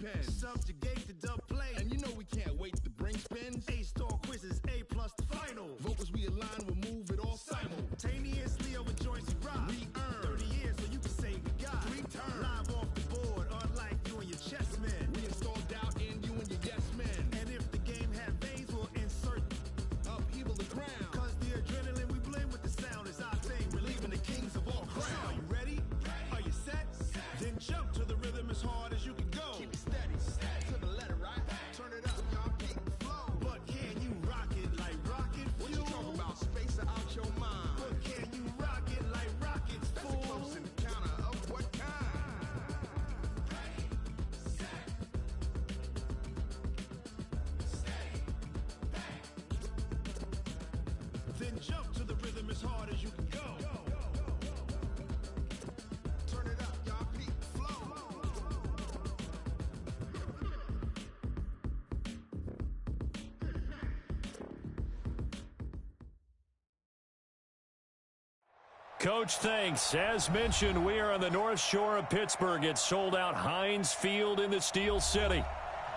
pen. Subjugate the dub play. And you know we can't wait to bring spins. A-star quizzes, A+ the final. Vocals we align, we'll move it all simultaneously over joints we rock. We earn 30 years so you can say we got 3 turns. Live off the board, unlike you and your chess men. We install doubt in you and your yes men. And if the game had veins, we'll insert upheaval the ground. Cause the adrenaline we blend with the sound is our thing. We're leaving the kings of all crowns. Are you ready? Are you set? Then jump to the rhythm as hard as you can go. Keep it steady, to the letter, right? Turn it up, y'all, keep the flow. But can you rock it like rocket fuel? What you talking about? Space out your mind. But can you rock it like rockets, fool? That's a close encounter of what kind? Ready, set, steady, bang. Then jump to the rhythm as hard as you can go. Turn it up, y'all, keep the flow. Coach, thanks. As mentioned, we are on the North Shore of Pittsburgh. It's sold out Heinz Field in the Steel City.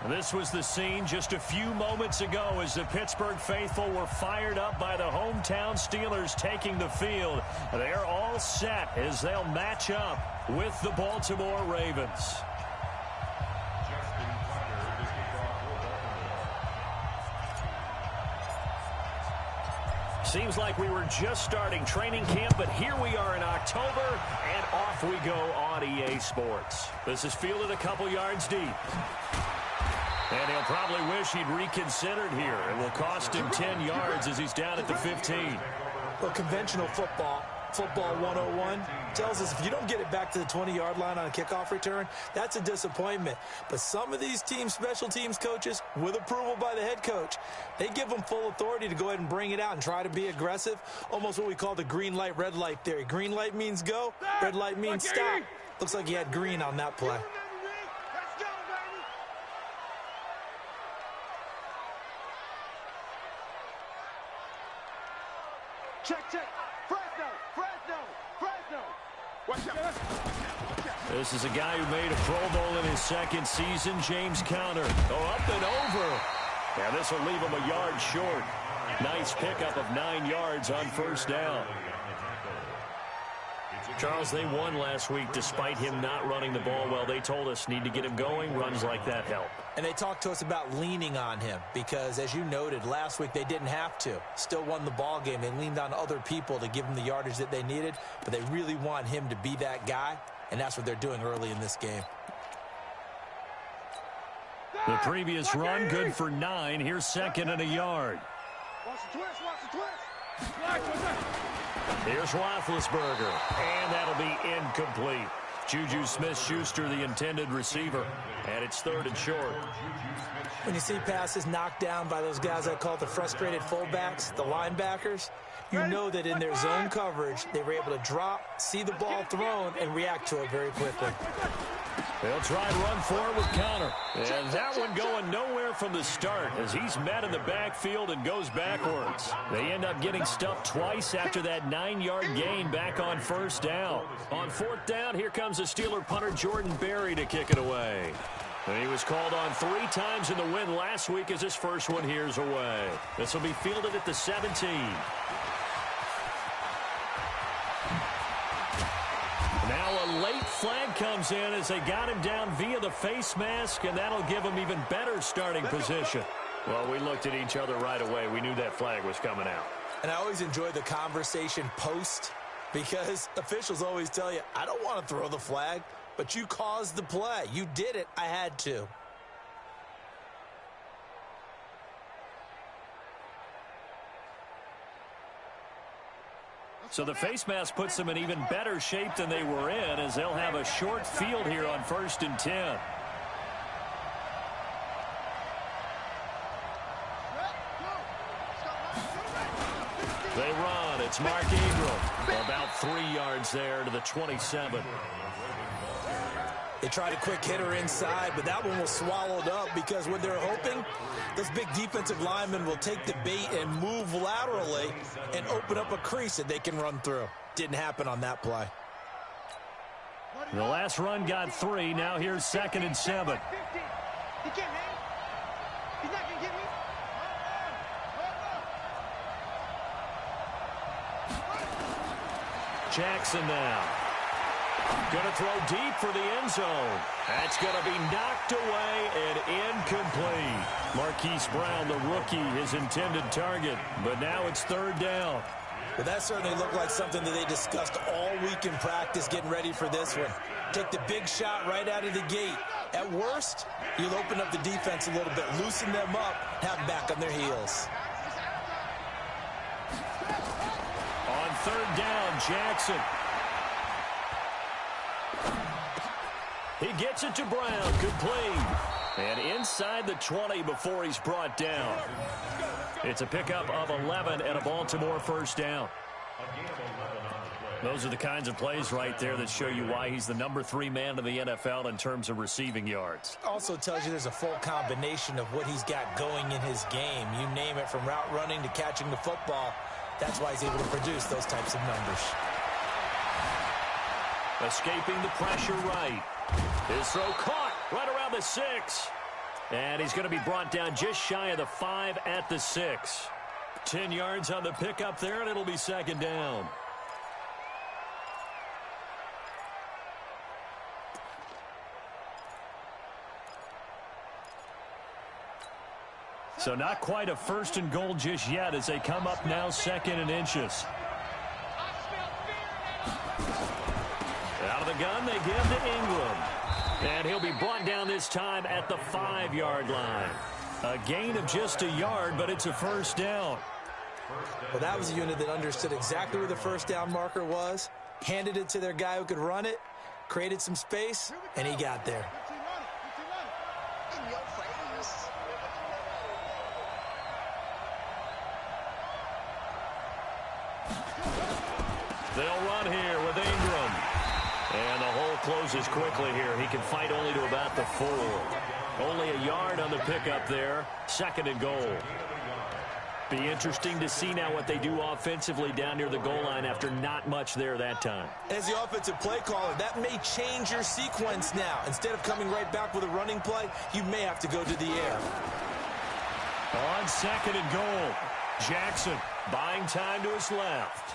This was the scene just a few moments ago as the Pittsburgh faithful were fired up by the hometown Steelers taking the field. They're all set as they'll match up with the Baltimore Ravens. Seems like we were just starting training camp, but here we are in October, and off we go on EA Sports. This is fielded a couple yards deep. And he'll probably wish he'd reconsidered here. It will cost him 10 yards as he's down at the 15. Well, conventional football 101, tells us if you don't get it back to the 20-yard line on a kickoff return, that's a disappointment. But some of these teams, special teams coaches, with approval by the head coach, they give them full authority to go ahead and bring it out and try to be aggressive, almost what we call the green light, red light theory. Green light means go, red light means stop. Looks like he had green on that play. Check. Fresno. Watch out. This is a guy who made a Pro Bowl in his second season, James Conner. Up and over. Yeah, this will leave him a yard short. Nice pickup of 9 yards on first down. Charles, they won last week despite him not running the ball well. They told us need to get him going. Runs like that help. And they talked to us about leaning on him because, as you noted, last week they didn't have to. Still won the ball game. They leaned on other people to give them the yardage that they needed, but they really want him to be that guy, and that's what they're doing early in this game. The previous run, good for 9. Here's second and a yard. Watch the twist. Here's Roethlisberger, and that'll be incomplete. Juju Smith-Schuster, the intended receiver, and it's third and short. When you see passes knocked down by those guys I call the frustrated fullbacks, the linebackers, you know that in their zone coverage, they were able to drop, see the ball thrown, and react to it very quickly. They'll try and run forward with Conner. And that one going nowhere from the start as he's met in the backfield and goes backwards. They end up getting stuffed twice after that 9-yard gain back on first down. On fourth down, here comes the Steeler punter Jordan Berry to kick it away. And he was called on 3 times in the win last week as his first one here's away. This will be fielded at the 17. Now a late flag comes in as they got him down via the face mask, and that'll give him even better starting position. Well, we looked at each other right away. We knew that flag was coming out. And I always enjoy the conversation post because officials always tell you, I don't want to throw the flag, but you caused the play. You did it. I had to. So the face mask puts them in even better shape than they were in as they'll have a short field here on 1st and 10. They run. It's Mark Ingram. About 3 yards there to the 27. They tried a quick hitter inside, but that one was swallowed up because what they're hoping, this big defensive lineman will take the bait and move laterally and open up a crease that they can run through. Didn't happen on that play. The last run got 3. Now here's 2nd and 7. He can't hang. He's not going to get me. Jackson now. Going to throw deep for the end zone. That's going to be knocked away and incomplete. Marquise Brown, the rookie, his intended target. But now it's third down. Well, that certainly looked like something that they discussed all week in practice getting ready for this one. Take the big shot right out of the gate. At worst, you'll open up the defense a little bit, loosen them up, have them back on their heels. On third down, Jackson. He gets it to Brown, complete. And inside the 20 before he's brought down. It's a pickup of 11 and a Baltimore first down. Those are the kinds of plays right there that show you why he's the number 3 man in the NFL in terms of receiving yards. Also tells you there's a full combination of what he's got going in his game. You name it, from route running to catching the football. That's why he's able to produce those types of numbers. Escaping the pressure right. His throw caught right around the 6. And he's going to be brought down just shy of the 5 at the 6. 10 yards on the pickup there, and it'll be second down. So not quite a first and goal just yet as they come up now second and inches. Out of the gun, they give to Ingram. And he'll be brought down this time at the 5-yard line. A gain of just a yard, but it's a first down. Well, that was a unit that understood exactly where the first down marker was, handed it to their guy who could run it, created some space, and he got there. They'll run here with Ingram. And the hole closes quickly here. He can fight only to about the 4. Only a yard on the pickup there. Second and goal. Be interesting to see now what they do offensively down near the goal line after not much there that time. As the offensive play caller, that may change your sequence now. Instead of coming right back with a running play, you may have to go to the air. On second and goal, Jackson buying time to his left.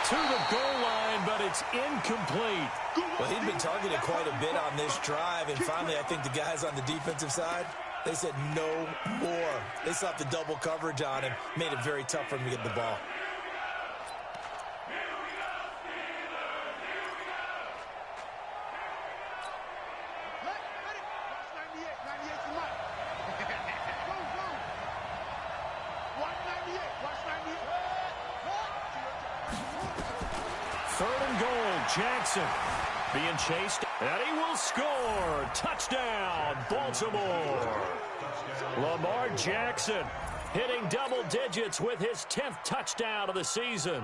To the goal line, but it's incomplete. Well, he'd been targeted quite a bit on this drive, and finally I think the guys on the defensive side, they said no more. They slapped the double coverage on him, made it very tough for him to get the ball. Third and goal, Jackson being chased, and he will score. Touchdown, Baltimore. Lamar Jackson hitting double digits with his 10th touchdown of the season.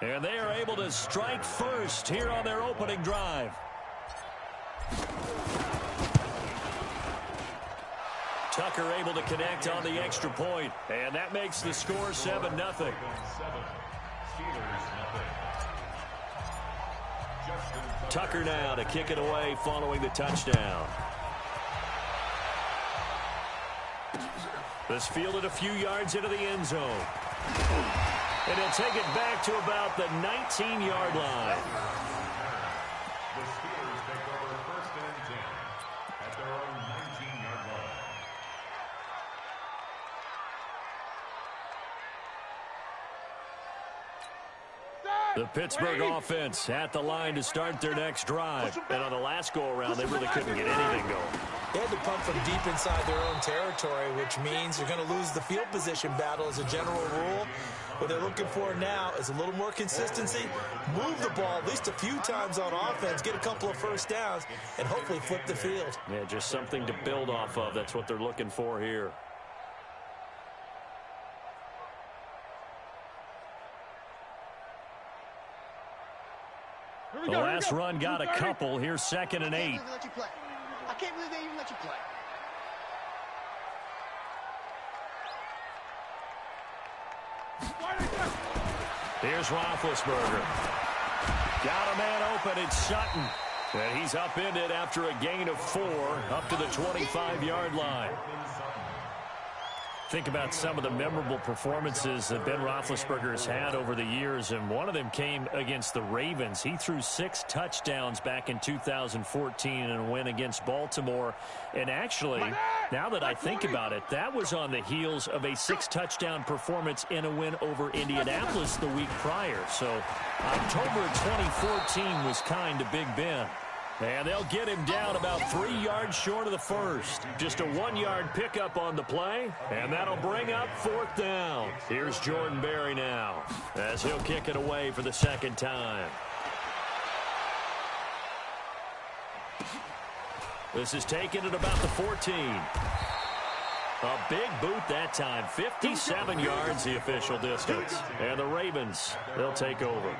And they are able to strike first here on their opening drive. Tucker able to connect on the extra point, and that makes the score 7-0. Tucker now to kick it away following the touchdown. This fielded a few yards into the end zone. And he'll take it back to about the 19-yard line. The Steelers take over first and 10 at their own 19-yard line. The Pittsburgh offense at the line to start their next drive. And on the last go-around, they really couldn't get anything going. They had to pump from deep inside their own territory, which means you're going to lose the field position battle as a general rule. What they're looking for now is a little more consistency, move the ball at least a few times on offense, get a couple of first downs, and hopefully flip the field. Yeah, just something to build off of. That's what they're looking for here. The last run got a couple. Here's 2nd and 8. I can't believe they even let you play. Here's Roethlisberger. Got a man open. It's Sutton. And he's upended after a gain of 4 up to the 25-yard line. Think about some of the memorable performances that Ben Roethlisberger has had over the years, and one of them came against the Ravens. He threw 6 touchdowns back in 2014 in a win against Baltimore. And actually, now that I think about it, that was on the heels of a 6-touchdown performance in a win over Indianapolis the week prior. So October 2014 was kind to Big Ben. And they'll get him down about 3 yards short of the first. Just a 1-yard pickup on the play, and that'll bring up 4th down. Here's Jordan Berry now, as he'll kick it away for the second time. This is taken at about the 14. A big boot that time. 57 yards the official distance. And the Ravens, they'll take over.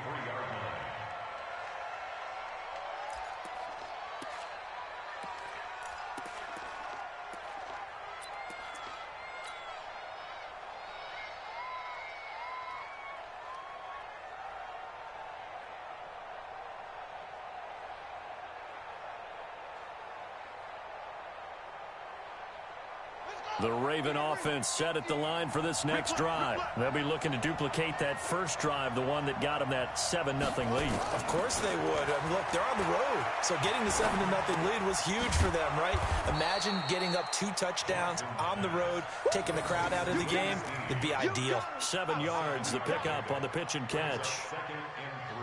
The Raven offense set at the line for this next drive. They'll be looking to duplicate that first drive, the one that got them that 7-0 lead. Of course they would. I mean, look, they're on the road. So getting the 7-0 lead was huge for them, right? Imagine getting up 2 touchdowns on the road, taking the crowd out of the game. It'd be ideal. 7 yards, the pickup on the pitch and catch.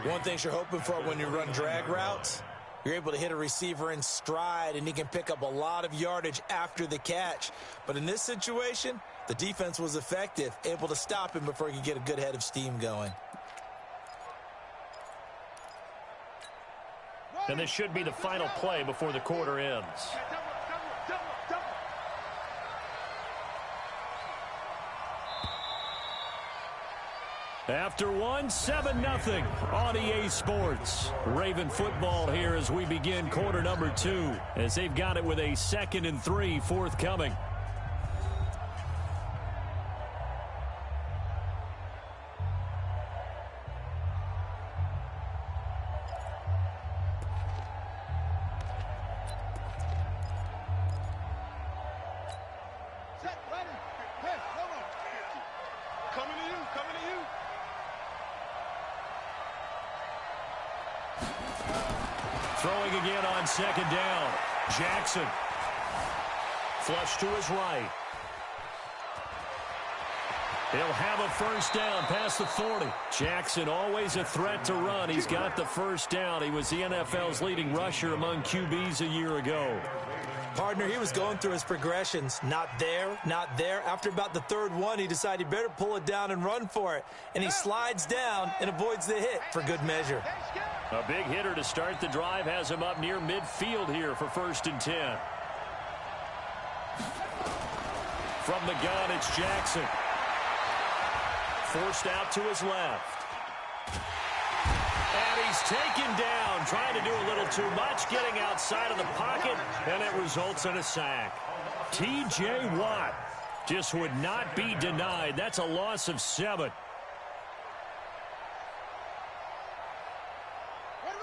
One thing you're hoping for when you run drag routes, you're able to hit a receiver in stride, and he can pick up a lot of yardage after the catch. But in this situation, the defense was effective, able to stop him before he could get a good head of steam going. And this should be the final play before the quarter ends. After 7-0 on EA Sports. Raven football here as we begin quarter number 2, as they've got it with a 2nd and 3 forthcoming. Throwing again on 2nd down. Jackson. Flush to his right. He'll have a first down past the 40. Jackson always a threat to run. He's got the first down. He was the NFL's leading rusher among QBs a year ago. Partner, he was going through his progressions. Not there, not there. After about the 3rd one, he decided he better pull it down and run for it. And he slides down and avoids the hit for good measure. A big hitter to start the drive has him up near midfield here for 1st and 10. From the gun, it's Jackson. Forced out to his left. And he's taken down, trying to do a little too much, getting outside of the pocket, and it results in a sack. T.J. Watt just would not be denied. That's a loss of 7.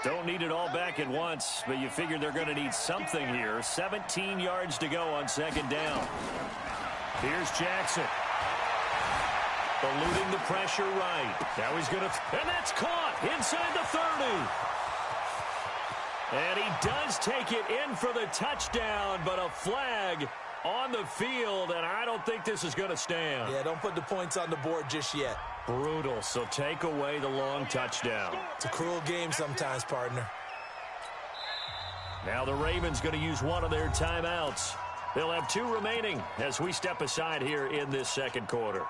Don't need it all back at once, but you figure they're going to need something here. 17 yards to go on 2nd down. Here's Jackson. Eluding the pressure right. Now he's going to, and that's caught inside the 30. And he does take it in for the touchdown, but a flag on the field, and I don't think this is going to stand. Yeah, don't put the points on the board just yet. Brutal, so take away the long touchdown. It's a cruel game sometimes, partner. Now the Ravens going to use one of their timeouts. They'll have 2 remaining as we step aside here in this 2nd quarter.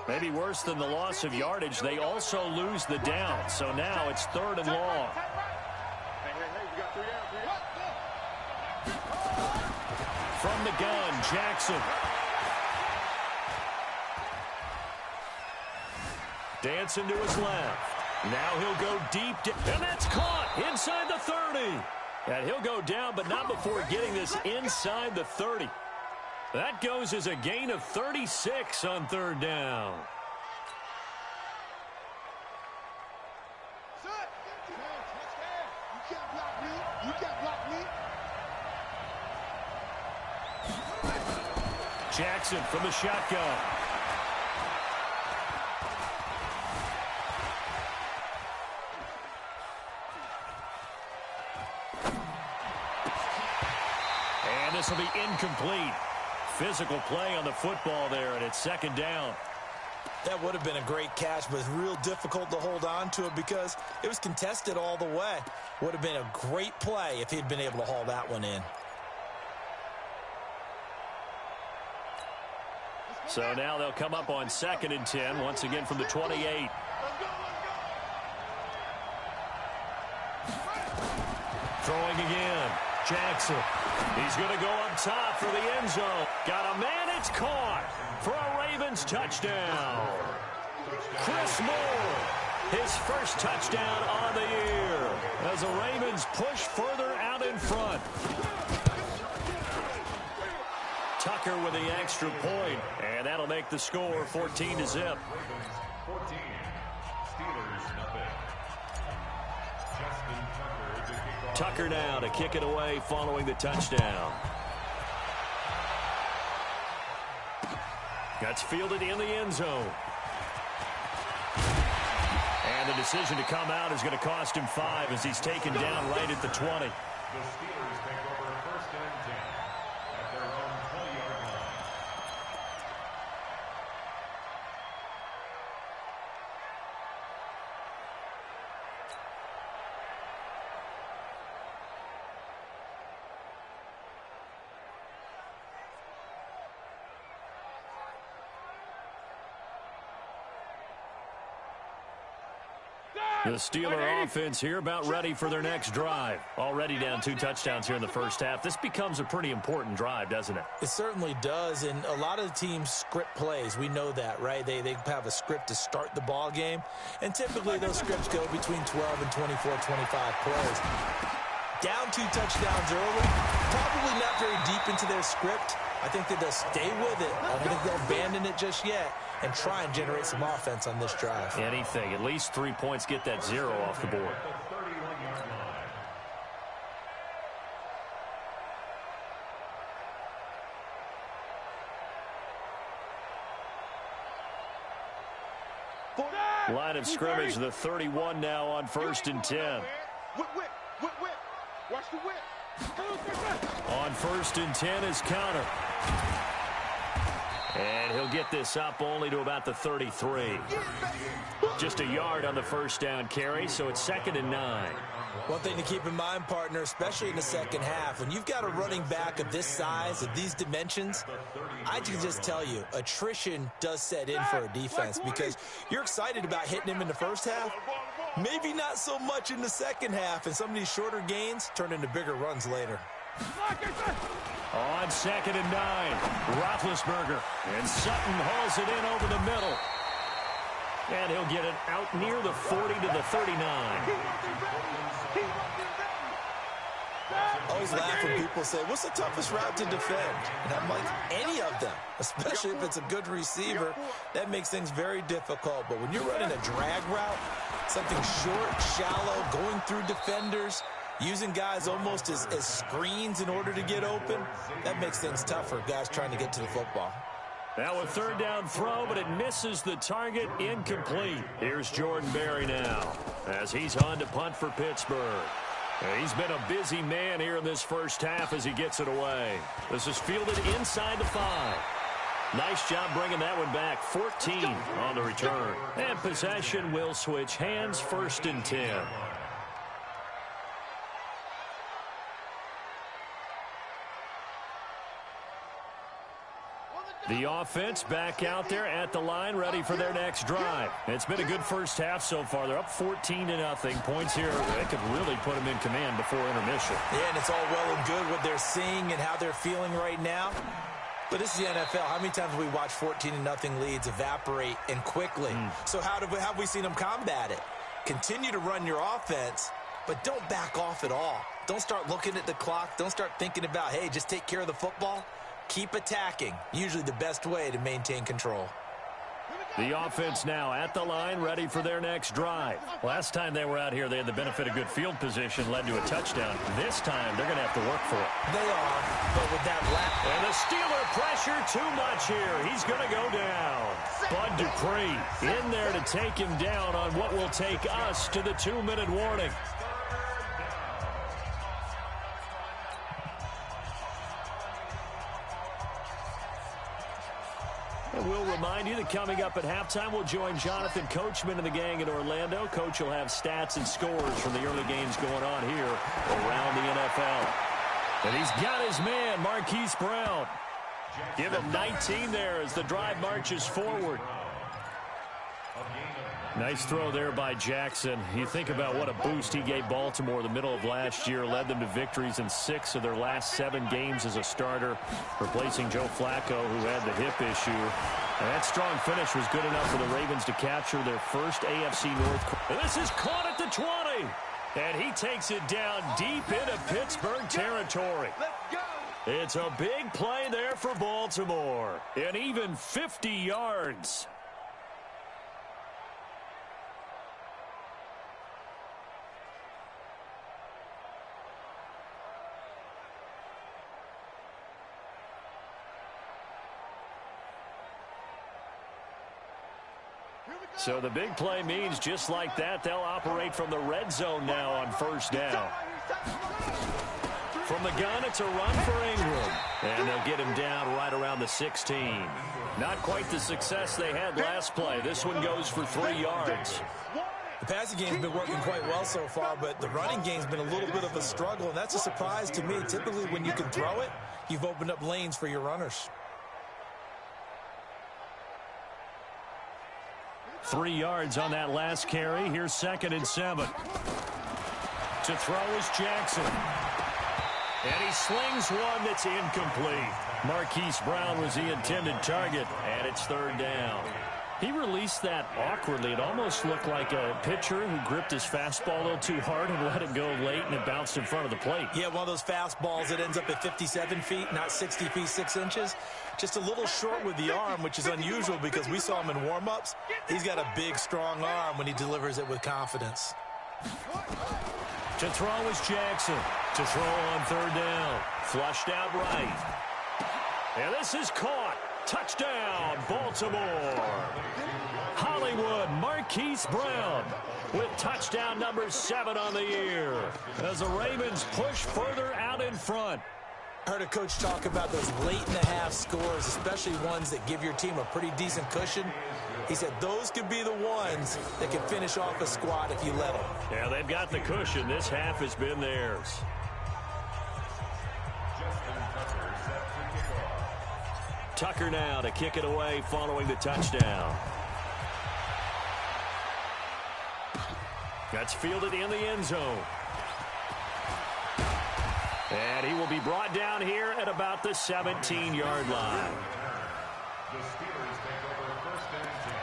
Maybe worse than the loss of yardage, they also lose the down. So now it's 3rd and long. From the gun, Jackson. Dancing to his left. Now he'll go deep, and that's caught inside the 30. And he'll go down, but not before getting this inside the 30. That goes as a gain of 36 on 3rd down. can't block me. You can't block me. Jackson from the shotgun. And this will be incomplete. Physical play on the football there, and it's second down. That would have been a great catch, but it's real difficult to hold on to it because it was contested all the way. Would have been a great play if he'd been able to haul that one in. So now they'll come up on 2nd and 10, once again from the 28. Throwing again. Jackson. He's going to go up top for the end zone. Got a man. It's caught for a Ravens touchdown. Chris Moore, his first touchdown on the year as the Ravens push further out in front. Tucker with the extra point, and that'll make the score 14-0. 14. Steelers nothing. Justin Tucker to kick off. Tucker now to kick it away following the touchdown. That's fielded in the end zone. And the decision to come out is going to cost him 5 as he's taken down right at the 20. The Steelers take over 1st and 10 at their own 20-yard line. The Steeler offense here about ready for their next drive. Already down 2 touchdowns here in the first half. This becomes a pretty important drive, doesn't it? It certainly does, and a lot of the teams script plays. We know that, right? They have a script to start the ball game, and typically those scripts go between 12 and 24, 25 plays. Down 2 touchdowns early, probably not very deep into their script. I think that they'll stay with it. I don't think they'll abandon it just yet and try and generate some offense on this drive. Anything. At least 3 points, get that 0 off the board. The 31-yard line. Line of scrimmage, the 31 now on 1st and 10. Whip. Watch the whip. On 1st and 10 is Counter. And he'll get this up only to about the 33. Just a yard on the first down carry, so it's 2nd and 9. One thing to keep in mind, partner, especially in the second half, when you've got a running back of this size, of these dimensions, I can just tell you, attrition does set in for a defense because you're excited about hitting him in the first half, maybe not so much in the second half, and some of these shorter gains turn into bigger runs later. On 2nd and 9, Roethlisberger, and Sutton hauls it in over the middle. And he'll get it out near the 40 to the 39. I always laugh when people say, what's the toughest route to defend? And I'm like, any of them, especially if it's a good receiver. That makes things very difficult. But when you're running a drag route, something short, shallow, going through defenders, using guys almost as screens in order to get open, that makes things tougher, guys trying to get to the football. Now a 3rd down throw, but it misses the target, incomplete. Here's Jordan Berry now as he's on to punt for Pittsburgh. He's been a busy man here in this first half as he gets it away. This is fielded inside the 5. Nice job bringing that one back. 14 on the return. And possession will switch hands, 1st and 10. The offense back out there at the line, ready for their next drive. It's been a good first half so far. They're up 14-0. Points here, they could really put them in command before intermission. Yeah, and it's all well and good what they're seeing and how they're feeling right now. But this is the NFL. How many times have we watched 14-0 leads evaporate and quickly? So how have we seen them combat it? Continue to run your offense, but don't back off at all. Don't start looking at the clock. Don't start thinking about, hey, just take care of the football. Keep attacking. Usually the best way to maintain control. The offense now at the line, ready for their next drive. Last time they were out here, they had the benefit of good field position, led to a touchdown. This time, they're going to have to work for it. They are, but with that lap. And the Steeler pressure too much here. He's going to go down. Bud Dupree in there to take him down on what will take us to the 2-minute warning. And we'll remind you that coming up at halftime, we'll join Jonathan Coachman and the gang in Orlando. Coach will have stats and scores from the early games going on here around the NFL. And he's got his man, Marquise Brown. Give him 19 there as the drive marches forward. Nice throw there by Jackson. You think about what a boost he gave Baltimore the middle of last year, led them to victories in 6 of their last 7 games as a starter, replacing Joe Flacco, who had the hip issue. And that strong finish was good enough for the Ravens to capture their first AFC North. And this is caught at the 20. And he takes it down deep into Pittsburgh territory. It's a big play there for Baltimore. And even 50 yards. So the big play means just like that, they'll operate from the red zone now on first down. From the gun, it's a run for Ingram. And they'll get him down right around the 16. Not quite the success they had last play. This one goes for 3 yards. The passing game's been working quite well so far, but the running game's been a little bit of a struggle, and that's a surprise to me. Typically, when you can throw it, you've opened up lanes for your runners. 3 yards on that last carry. Here's 2nd and 7. To throw is Jackson. And he slings one that's incomplete. Marquise Brown was the intended target, and it's 3rd down. He released that awkwardly. It almost looked like a pitcher who gripped his fastball a little too hard and let it go late, and it bounced in front of the plate. Yeah, one of those fastballs that ends up at 57 feet, not 60 feet, 6 inches. Just a little short with the arm, which is unusual because we saw him in warm-ups. He's got a big, strong arm when he delivers it with confidence. To throw is Jackson. To throw on 3rd down. Flushed out right. And this is caught. Touchdown, Baltimore. Hollywood, Marquise Brown with touchdown number 7 on the year as the Ravens push further out in front. I heard a coach talk about those late-in-the-half scores, especially ones that give your team a pretty decent cushion. He said those could be the ones that can finish off a squad if you let them. Yeah, they've got the cushion. This half has been theirs. Tucker now to kick it away following the touchdown. That's fielded in the end zone. And he will be brought down here at about the 17-yard line. The Steelers take over 1st and 10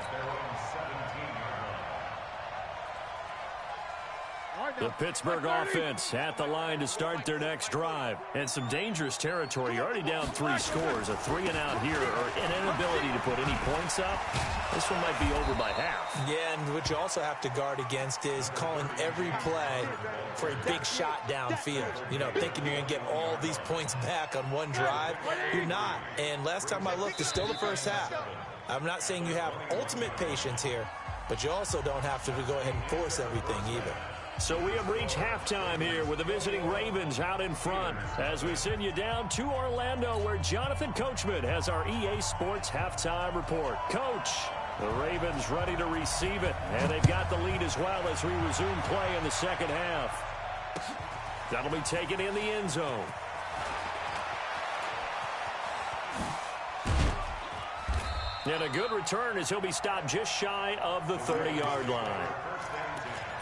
at their own 17-yard line. The Pittsburgh offense at the line to start their next drive. And some dangerous territory. You're already down 3 scores. A 3-and-out here or an inability to put any points up. This one might be over by half. Yeah, and what you also have to guard against is calling every play for a big shot downfield. You know, thinking you're going to get all these points back on one drive. You're not. And last time I looked, it's still the first half. I'm not saying you have ultimate patience here, but you also don't have to go ahead and force everything either. So we have reached halftime here with the visiting Ravens out in front as we send you down to Orlando where Jonathan Coachman has our EA Sports halftime report. Coach, the Ravens ready to receive it, and they've got the lead as well as we resume play in the second half. That'll be taken in the end zone. And a good return as he'll be stopped just shy of the 30-yard line.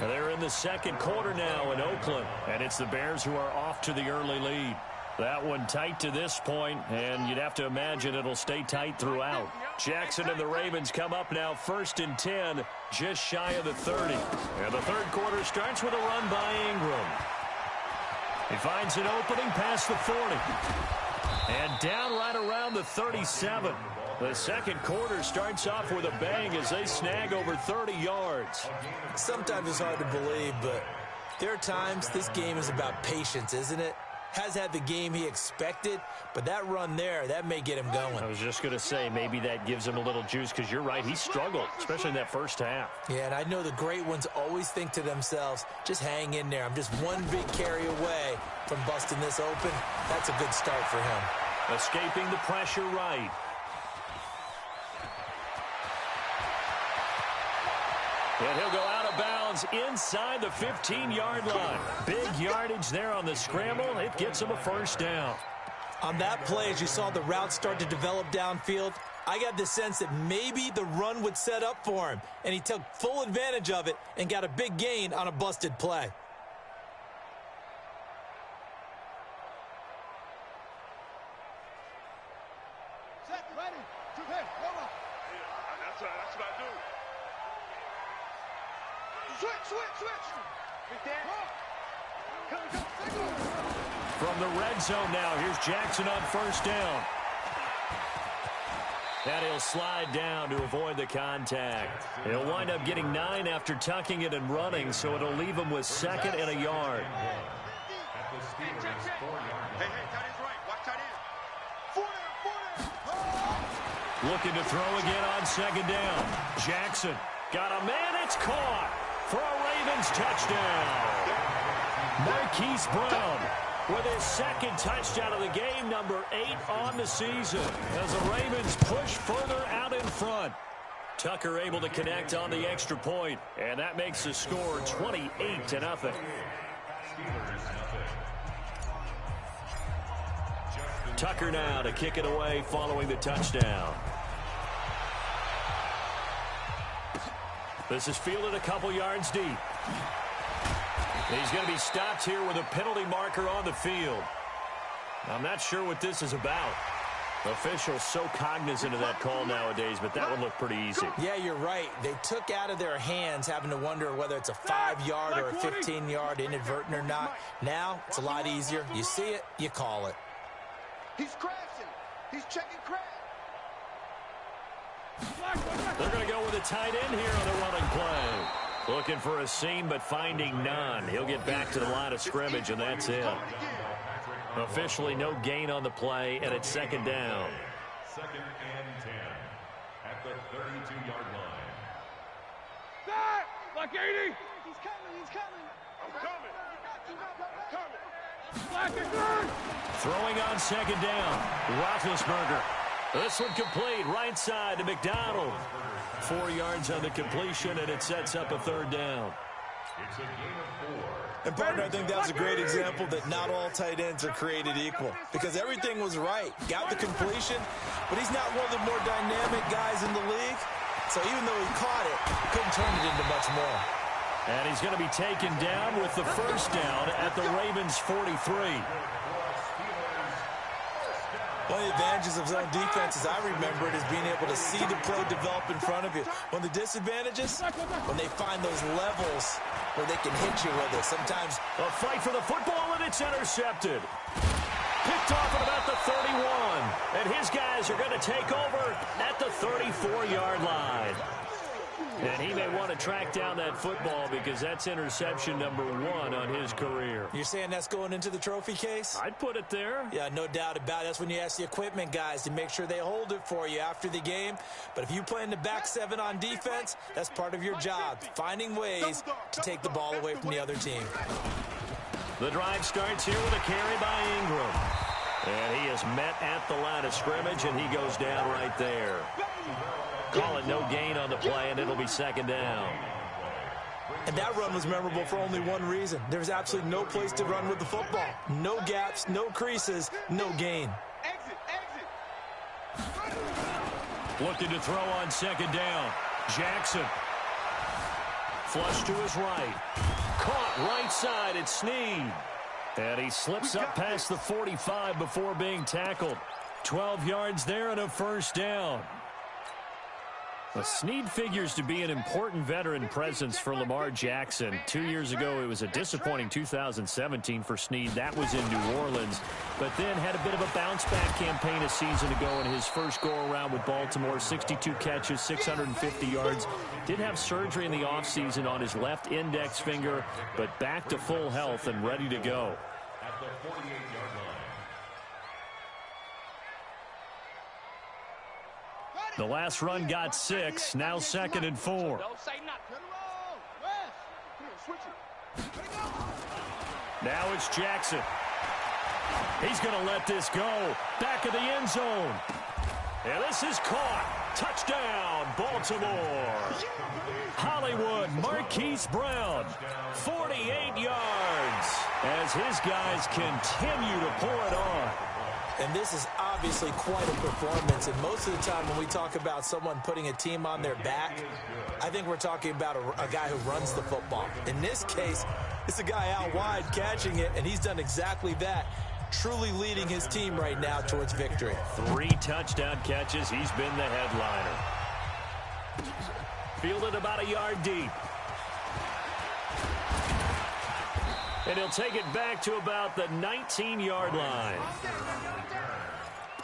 They're in the second quarter now in Oakland, and it's the Bears who are off to the early lead. That one tight to this point, and you'd have to imagine it'll stay tight throughout. Jackson and the Ravens come up now 1st and 10, just shy of the 30. And the third quarter starts with a run by Ingram. He finds an opening past the 40. And down right around the 37. The second quarter starts off with a bang as they snag over 30 yards. Sometimes it's hard to believe, but there are times this game is about patience, isn't it? Has had the game he expected, but that run there, that may get him going. I was just going to say, maybe that gives him a little juice, because you're right, he struggled, especially in that first half. Yeah, and I know the great ones always think to themselves, just hang in there. I'm just one big carry away from busting this open. That's a good start for him. Escaping the pressure right. And he'll go out of bounds inside the 15-yard line. Big yardage there on the scramble. It gets him a first down. On that play, as you saw the route start to develop downfield, I got the sense that maybe the run would set up for him, and he took full advantage of it and got a big gain on a busted play. Set, ready, to hit, hold on. Yeah, that's what I do. Switch. Big Dan. Come. From the red zone now, here's Jackson on first down. And he'll slide down to avoid the contact. He'll wind up getting 9 after tucking it and running, so it'll leave him with 2nd and a yard. Hey, tight end's right. Watch tight end. 4 down. Looking to throw again on 2nd down. Jackson got a man. It's caught for a Ravens touchdown. Marquise Brown with his 2nd touchdown of the game, number 8 on the season, as the Ravens push further out in front. Tucker able to connect on the extra point, and that makes the score 28-0. Tucker now to kick it away following the touchdown. This is fielded a couple yards deep. He's going to be stopped here with a penalty marker on the field. I'm not sure what this is about. Officials so cognizant of that call nowadays, but that would look pretty easy. Yeah, you're right. They took out of their hands having to wonder whether it's a 5-yard or a 15-yard inadvertent or not. Now, it's a lot easier. You see it, you call it. He's crashing. He's checking crash. They're going to go with a tight end here on the running play. Looking for a seam, but finding none. He'll get back to the line of scrimmage, and that's it. Officially no gain on the play, and it's 2nd down. 2nd and 10 at the 32-yard line. That! Like 80! He's coming! I'm coming! Throwing on 2nd down. Roethlisberger. This one complete, right side to McDonald. 4 yards on the completion, and it sets up a 3rd down. It's a gain of 4. And, partner, I think that was a great example that not all tight ends are created equal, because everything was right. Got the completion, but he's not one of the more dynamic guys in the league. So even though he caught it, couldn't turn it into much more. And he's going to be taken down with the first down at the Ravens' 43. One of the advantages of zone defense, as I remember it, is being able to see the play develop in front of you. One of the disadvantages, when they find those levels where they can hit you with it. Sometimes a fight for the football, and it's intercepted. Picked off at about the 31. And his guys are going to take over at the 34-yard line. And he may want to track down that football because that's interception number 1 on his career. You're saying that's going into the trophy case? I'd put it there. Yeah, no doubt about it. That's when you ask the equipment guys to make sure they hold it for you after the game. But if you play in the back 7 on defense, that's part of your job, finding ways to take the ball away from the other team. The drive starts here with a carry by Ingram. And he is met at the line of scrimmage, and he goes down right there. Call it no gain on the play, and it'll be 2nd down. And that run was memorable for only one reason. There was absolutely no place to run with the football. No gaps, no creases, no gain. Exit! Looking to throw on 2nd down. Jackson. Flush to his right. Caught right side at Snead. And he slips up past the 45 before being tackled. 12 yards there and a first down. Well, Snead figures to be an important veteran presence for Lamar Jackson. 2 years ago, it was a disappointing 2017 for Snead. That was in New Orleans, but then had a bit of a bounce-back campaign a season ago in his first go-around with Baltimore. 62 catches, 650 yards. Did have surgery in the offseason on his left index finger, but back to full health and ready to go. At the 48-yard line. The last run got 6, now 2nd and 4. Now it's Jackson. He's going to let this go. Back of the end zone. And this is caught. Touchdown, Baltimore. Hollywood, Marquise Brown, 48 yards as his guys continue to pour it on. And this is obviously quite a performance. And most of the time when we talk about someone putting a team on their back, I think we're talking about a guy who runs the football. In this case, it's a guy out wide catching it, and he's done exactly that, truly leading his team right now towards victory. 3 touchdown catches. He's been the headliner. Fielded about a yard deep. And he'll take it back to about the 19-yard line.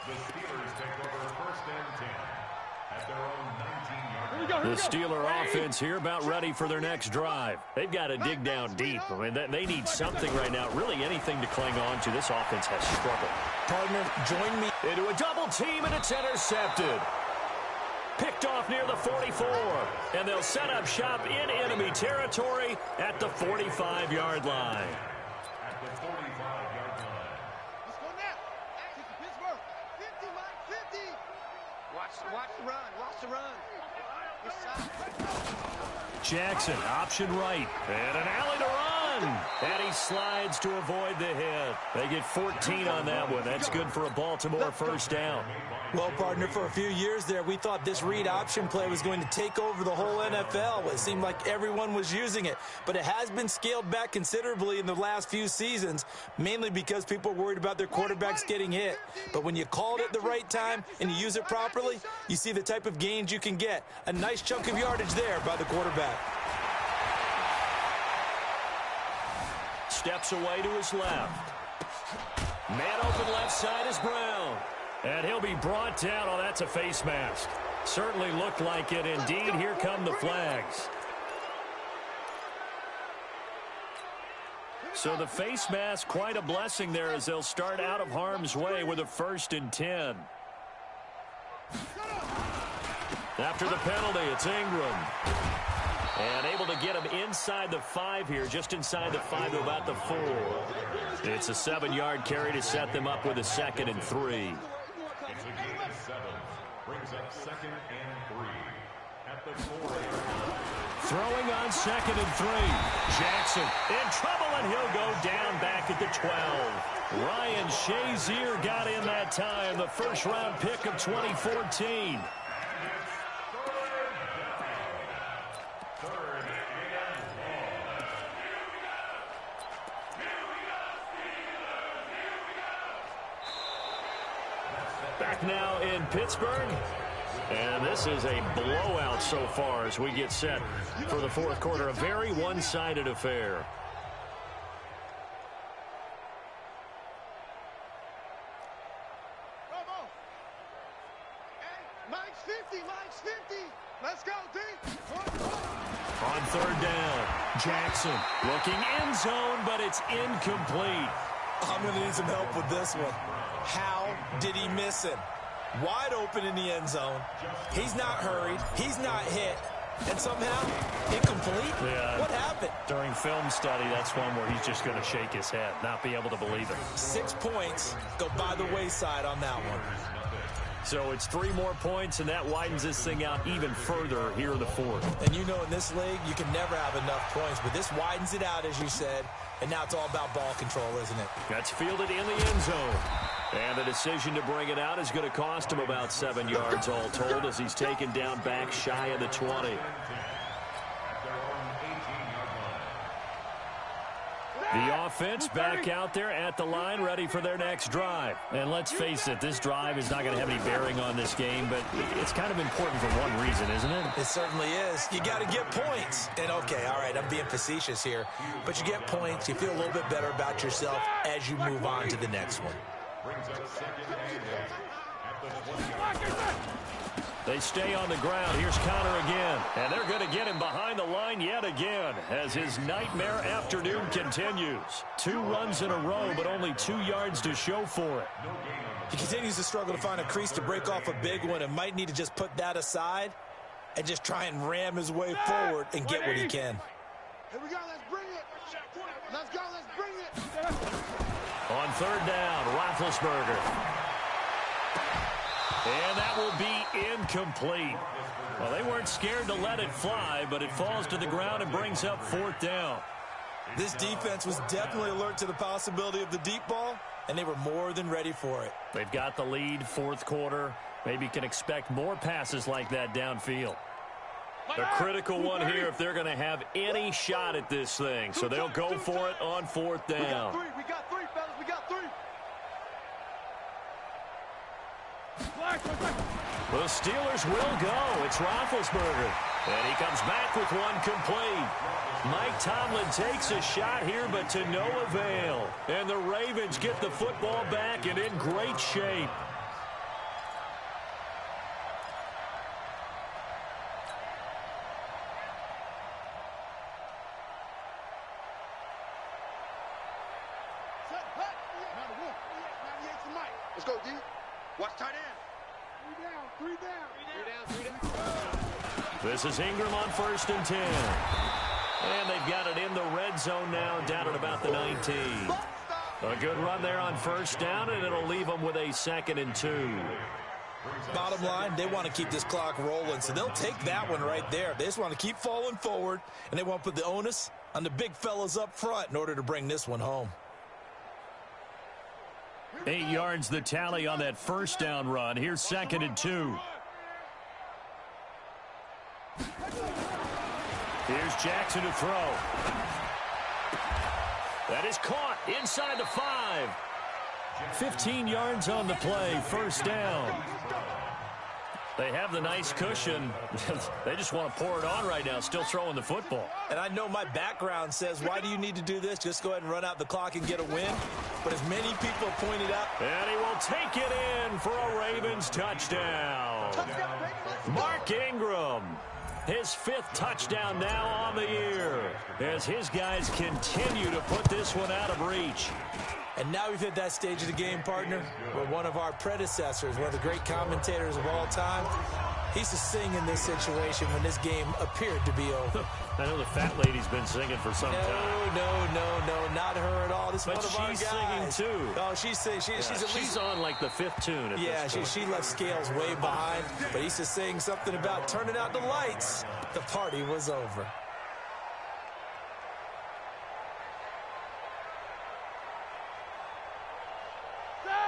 The Steelers take over 1st and 10 at their own 19-yard line. The Steeler offense here about ready for their next drive. They've got to dig down deep. I mean, they need something right now, really anything to cling on to. This offense has struggled. Partner, join me. Into a double team, and it's intercepted. Picked off near the 44, and they'll set up shop in enemy territory at the 45-yard line. At the 45-yard line. Let's go now. Take the Pittsburgh. 50, Mike, 50. Watch the run. Watch the run. Good shot. Jackson, option right, and an alley to run. And he slides to avoid the hit. They get 14 on that one. That's good for a Baltimore first down. Well, partner, for a few years there, we thought this read option play was going to take over the whole NFL. It seemed like everyone was using it, but it has been scaled back considerably in the last few seasons, mainly because people are worried about their quarterbacks getting hit. But when you call it at the right time and you use it properly, you see the type of gains you can get. A nice chunk of yardage there by the quarterback. Steps away to his left. Man open left side is Brown. And he'll be brought down. Oh, that's a face mask. Certainly looked like it. Indeed, here come the flags. So the face mask, quite a blessing there as they'll start out of harm's way with a 1st and 10. After the penalty, it's Ingram. And able to get him inside the 5 here, just inside the 5 to about the 4. It's a 7-yard carry to set them up with a 2nd and 3. It's a gain of 7. Brings up 2nd and 3 at the 4-yard line. Throwing on 2nd and 3. Jackson in trouble, and he'll go down back at the 12. Ryan Shazier got in that time, the first-round pick of 2014. Back now in Pittsburgh. And this is a blowout so far as we get set for the 4th quarter. A very one-sided affair. Mike's 50. Mike's 50. Let's go, D. On 3rd down, Jackson looking end zone, but it's incomplete. I'm going to need some help with this one. How did he miss him? Wide open in the end zone. He's not hurried. He's not hit. And somehow, incomplete? Yeah. What happened? During film study, that's one where he's just going to shake his head, not be able to believe it. 6 points go by the wayside on that one. So it's 3 more points, and that widens this thing out even further here in the 4th. And you know in this league, you can never have enough points, but this widens it out, as you said, and now it's all about ball control, isn't it? That's fielded in the end zone. And the decision to bring it out is going to cost him about 7 yards all told as he's taken down back shy of the 20. The offense back out there at the line, ready for their next drive. And let's face it, this drive is not going to have any bearing on this game, but it's kind of important for one reason, isn't it? It certainly is. You got to get points. And, okay, all right, I'm being facetious here. But you get points, you feel a little bit better about yourself as you move on to the next one. Brings up second and 8 at the 20-yard. They stay on the ground. Here's Connor again. And they're going to get him behind the line yet again as his nightmare afternoon continues. 2 runs in a row, but only 2 yards to show for it. He continues to struggle to find a crease to break off a big one and might need to just put that aside and just try and ram his way forward and get what he can. Here we go, let's bring it. Let's go, let's bring it. On third down, Roethlisberger. And that will be incomplete. Well, they weren't scared to let it fly, but it falls to the ground and brings up 4th down. This defense was definitely alert to the possibility of the deep ball, and they were more than ready for it. They've got the lead, 4th quarter. Maybe can expect more passes like that downfield. A critical one here if they're going to have any shot at this thing. So they'll go for it on 4th down. We got three, fellas. We got 3. The Steelers will go. It's Roethlisberger. And he comes back with one complete. Mike Tomlin takes a shot here, but to no avail. And the Ravens get the football back and in great shape. Let's go, D. Watch tight end. 3 down. This is Ingram on 1st and 10. And they've got it in the red zone now, down at about the 19. A good run there on 1st down, and it'll leave them with a 2nd and 2. Bottom line, they want to keep this clock rolling, so they'll take that one right there. They just want to keep falling forward, and they want to put the onus on the big fellas up front in order to bring this one home. 8 yards the tally on that 1st down run. Here's 2nd and 2. Here's Jackson to throw. That is caught inside the 5. 15 yards on the play, 1st down. They have the nice cushion. They just want to pour it on right now, still throwing the football. And I know my background says, why do you need to do this? Just go ahead and run out the clock and get a win. But as many people have pointed out. And he will take it in for a Ravens touchdown. Mark Ingram. His 5th touchdown now on the year as his guys continue to put this one out of reach. And now we've hit that stage of the game, partner, where one of our predecessors, one of the great commentators of all time, he used to sing in this situation when this game appeared to be over. I know the fat lady's been singing for some time. No, not her at all. This is one of our guys. But she's singing too. Oh, she's singing. She's on like the 5th tune. At this she left Scales way behind. But he used to sing something about turning out the lights. The party was over.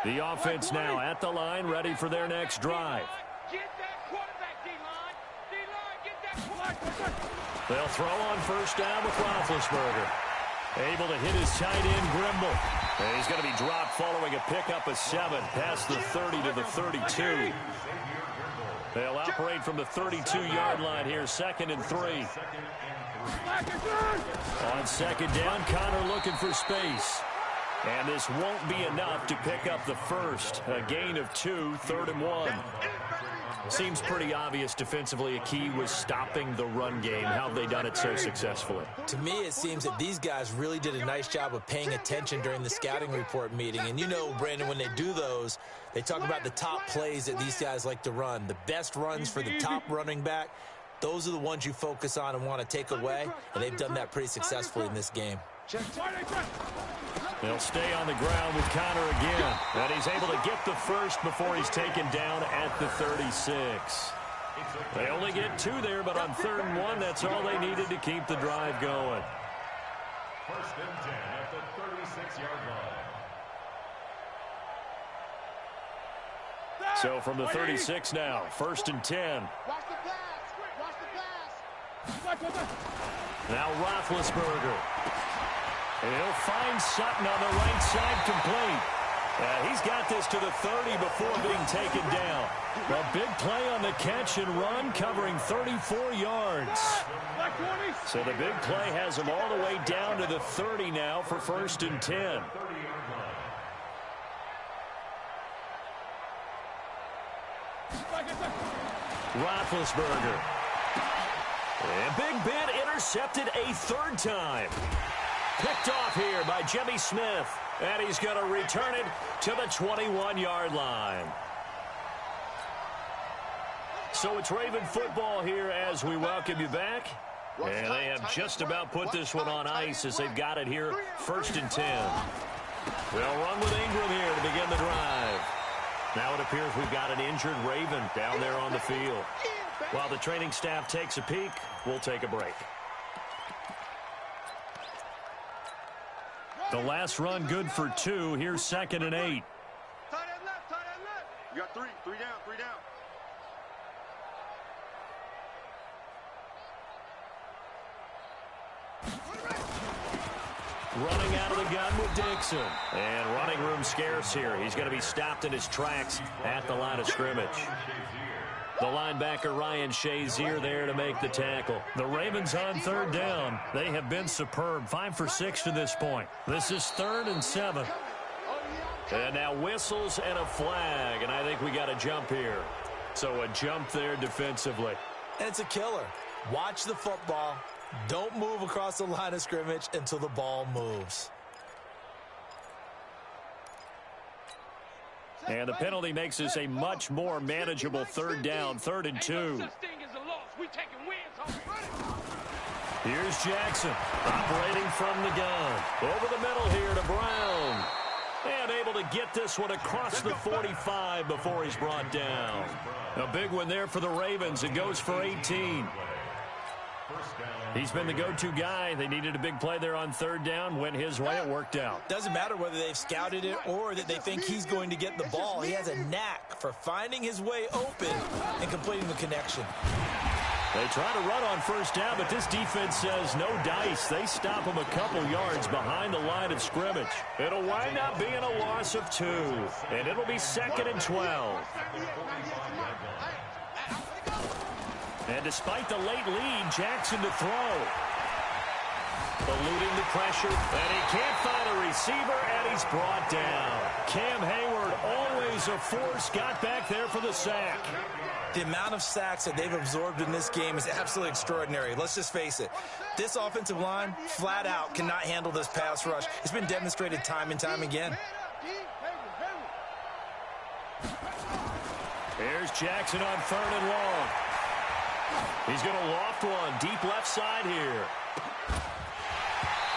The offense now at the line, ready for their next drive. Get that quarterback, D-line. D-line, get that quarterback. They'll throw on 1st down with Roethlisberger. Able to hit his tight end, Grimble. And he's going to be dropped following a pickup of 7 past the 30 to the 32. They'll operate from the 32-yard line here, 2nd and 3. On 2nd down, Connor looking for space. And this won't be enough to pick up the 1st. A gain of 2, 3rd and 1. Seems pretty obvious defensively a key was stopping the run game. How have they done it so successfully? To me, it seems that these guys really did a nice job of paying attention during the scouting report meeting. And you know, Brandon, when they do those, they talk about the top plays that these guys like to run. The best runs for the top running back, those are the ones you focus on and want to take away. And they've done that pretty successfully in this game. They'll stay on the ground with Connor again. And he's able to get the 1st before he's taken down at the 36. They only get 2 there, but on 3rd and 1, that's all they needed to keep the drive going. 1st and 10 at the 36-yard line. So from the 36 now, 1st and 10. Watch the pass. Watch the pass. Now Roethlisberger. And he'll find Sutton on the right side complete. He's got this to the 30 before being taken down. A big play on the catch and run, covering 34 yards. So the big play has him all the way down to the 30 now for 1st and 10. Roethlisberger. And Big Ben intercepted a 3rd time. Picked off here by Jimmy Smith. And he's going to return it to the 21-yard line. So it's Raven football here as we welcome you back. And they have just about put this one on ice as they've got it here, 1st and 10. They'll run with Ingram here to begin the drive. Now it appears we've got an injured Raven down there on the field. While the training staff takes a peek, we'll take a break. The last run good for 2. Here's 2nd and 8. Tight end left, tight end left. You got 3 down, 3 down. Running out of the gun with Dixon. And running room scarce here. He's going to be stopped in his tracks at the line of scrimmage. The linebacker Ryan Shazier there to make the tackle. The Ravens on 3rd down. They have been superb. 5 for 6 to this point. This is 3rd and 7. And now whistles and a flag. And I think we got a jump here. So a jump there defensively. And it's a killer. Watch the football. Don't move across the line of scrimmage until the ball moves. And the penalty makes this a much more manageable 3rd down, 3rd and 2. Here's Jackson operating from the gun. Over the middle here to Brown. And able to get this one across the 45 before he's brought down. A big one there for the Ravens. It goes for 18. He's been the go-to guy. They needed a big play there on 3rd down. Went his way. It worked out. Doesn't matter whether they've scouted it or that they think he's going to get the ball. He has a knack for finding his way open and completing the connection. They try to run on 1st down, but this defense says no dice. They stop him a couple yards behind the line of scrimmage. It'll wind up being a loss of 2, and it'll be 2nd and 12. And despite the late lead, Jackson to throw. Eluding the pressure, and he can't find a receiver, and he's brought down. Cam Hayward, always a force, got back there for the sack. The amount of sacks that they've absorbed in this game is absolutely extraordinary. Let's just face it. This offensive line, flat out, cannot handle this pass rush. It's been demonstrated time and time again. Here's Jackson on 3rd and long. He's going to loft one deep left side here.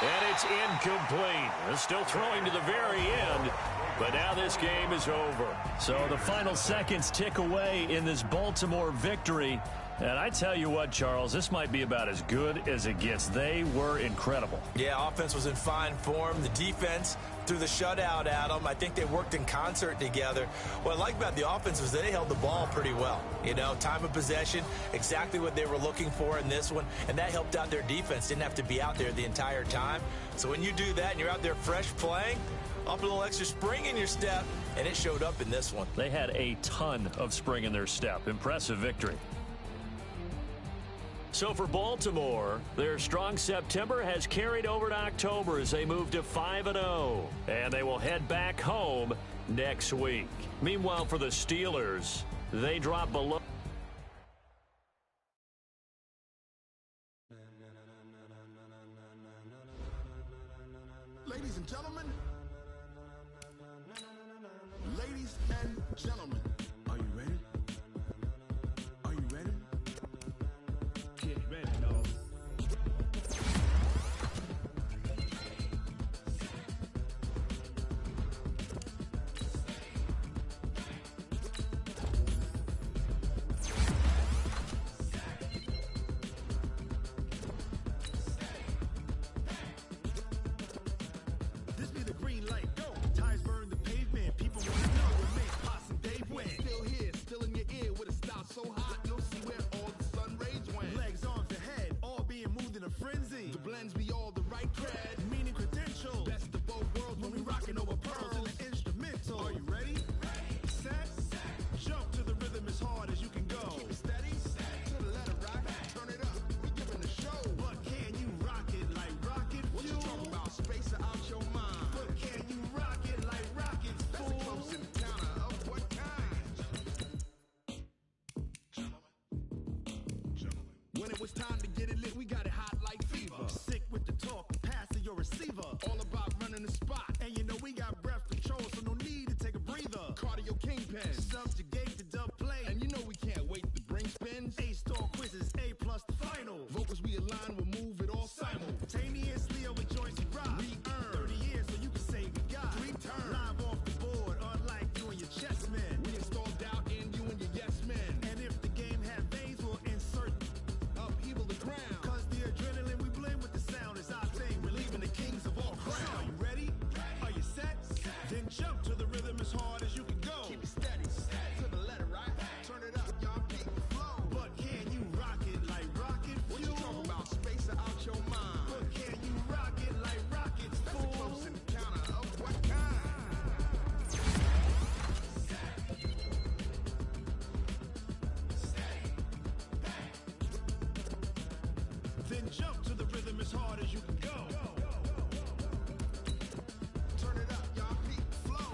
And it's incomplete. They're still throwing to the very end. But now this game is over. So the final seconds tick away in this Baltimore victory. And I tell you what, Charles, this might be about as good as it gets. They were incredible. Yeah, offense was in fine form. The defense threw the shutout at them. I think they worked in concert together. What I like about the offense was they held the ball pretty well. You know, time of possession, exactly what they were looking for in this one. And that helped out their defense. Didn't have to be out there the entire time. So when you do that and you're out there fresh playing, up a little extra spring in your step, and it showed up in this one. They had a ton of spring in their step. Impressive victory. So for Baltimore, their strong September has carried over to October as they move to 5-0. And they will head back home next week. Meanwhile, for the Steelers, they drop below. Ladies and gentlemen. Ladies and gentlemen. Are you ready? Are you ready? Get ready, dog. This be the green light, go. Tires burn the pavement. People want to know what makes Pots and Dave win. Still here, still in your ear with a style so hot, you'll see where all the sun rays went. Legs, arms, and head, all being moved in a frenzy. The blends be all the right cred, meaning credentials. When it was time to get it lit, we got it hot like fever. Sick with the talk, pass to your receiver. All about running the spot. And you know we got breath control, so no need to take a breather. Cardio kingpin, subjugate the dub play. And you know we can't wait to bring spins. A-star quizzes, A+ the final. Vocals we align, we'll move it all simultaneously over joints we rock. We earn 30 years so you can say we got 3 turns. Live off the board, unlike you and your chess men. We install doubt in you and your yes men. And if the game had veins, we'll insert upheaval the ground. Cause the adrenaline we blend with the sound is our thing. Relieving the kings of all crowns. Are you ready? Are you set? Then jump to the rhythm as hard as you can go. Keep it steady, to the letter, right? Turn it up, y'all keep it flow. But can you rock it like rocket fuel? What you talking about? Space out your mind. But can you rock it like rockets, fool? That's a close encounter of what kind? Then jump to the rhythm as hard as you can go. Turn it up, y'all keep it flow.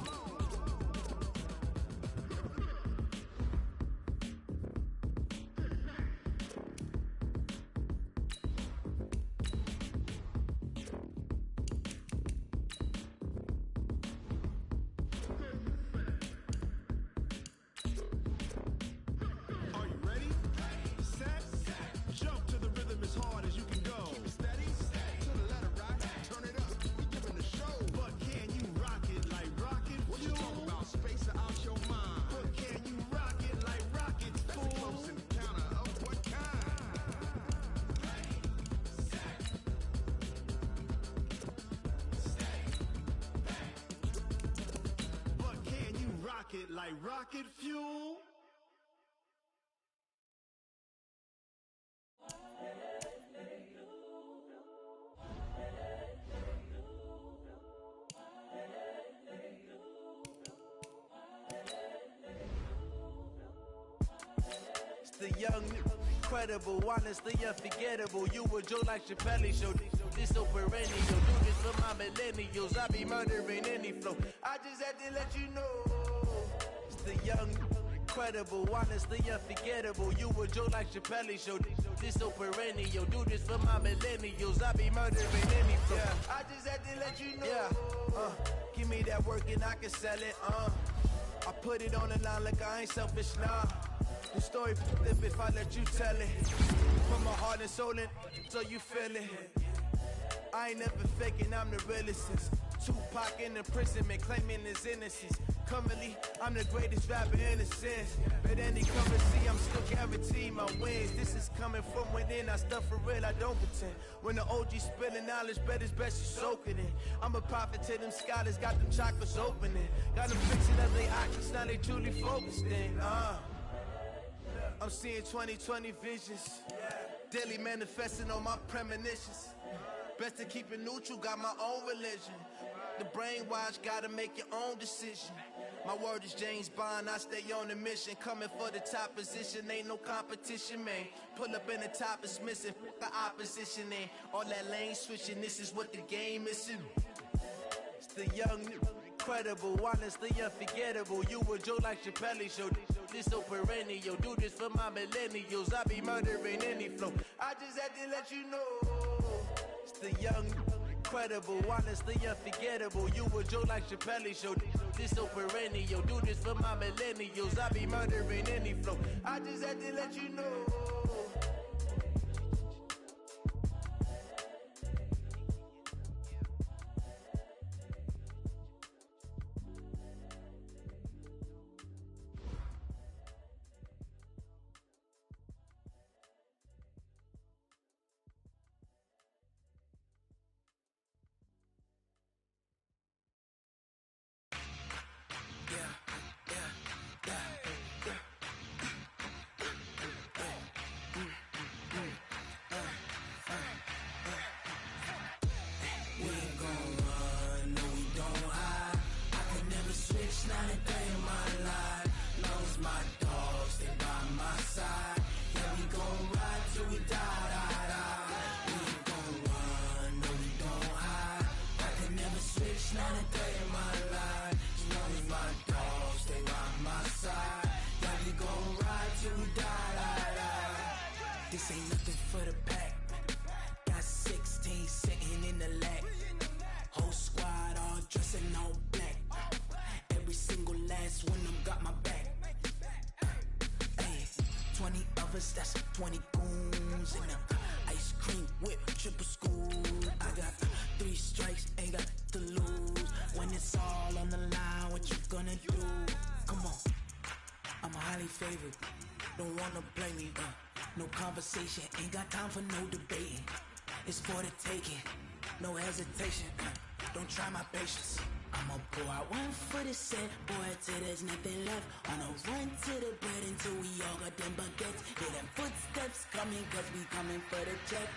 Are you ready? Set? Jump to the rhythm as hard as you can go. Keep it steady, to the letter, right? Turn it up, we giving the show. But can you rock it like rocket fuel? What you talking about? Space out your mind. But can you rock it like rockets, fool? That's a close encounter of what kind? But can you rock it like rocket fuel? It's the young, incredible, honestly unforgettable. You a Joe like Chappelle show. This so perennial. Do this for my millennials. I be murdering any flow. I just had to let you know. It's the young, incredible, honestly unforgettable. You a Joe like Chappelle show. This so perennial. Do this for my millennials. I be murdering any flow. Yeah. I just had to let you know. Yeah. Give me that work and I can sell it. I put it on the line like I ain't selfish, nah. The story flip if I let you tell it. From my heart and soul and so you feel it. I ain't never faking, I'm the realest since Tupac in imprisonment, claiming his innocence. Currently, I'm the greatest rapper in a sense. But any currency, I'm still guaranteed my wins. This is coming from within, I stuff for real, I don't pretend. When the OG spilling knowledge, bet it's best you soak it in. I'm a prophet to them scholars, got them chakras opening. Got them fixing up their options, now they truly focused in. I'm seeing 2020 visions. Daily manifesting on my premonitions. Best to keep it neutral, got my own religion. The brainwash, gotta make your own decision. My word is James Bond, I stay on the mission. Coming for the top position, ain't no competition, man. Pull up in the top is missing, the opposition ain't. All that lane switching, this is what the game is. It's the young, incredible, honestly unforgettable. You a Joe like Chappelle show. This so perennial. Do this for my millennials. I be murdering any flow. I just had to let you know. It's the young, incredible, honestly unforgettable. You a Joe like Chappelle show. This so perennial. Do this for my millennials. I be murdering any flow. I just had to let you know. This ain't nothing choppers, that's 20 goons in them. Ice cream whip, triple scoop. I got 3 strikes, ain't got to lose. When it's all on the line, what you gonna do? Come on, I'm highly favored. Don't wanna blame me, no conversation, ain't got time for no debating. It's for the taking, no hesitation. Don't try my patience. I'ma pour out one for the set, boy, till there's nothing left. On a run to the bread until we all got them baguettes. Hear them footsteps coming, cause we coming for the check.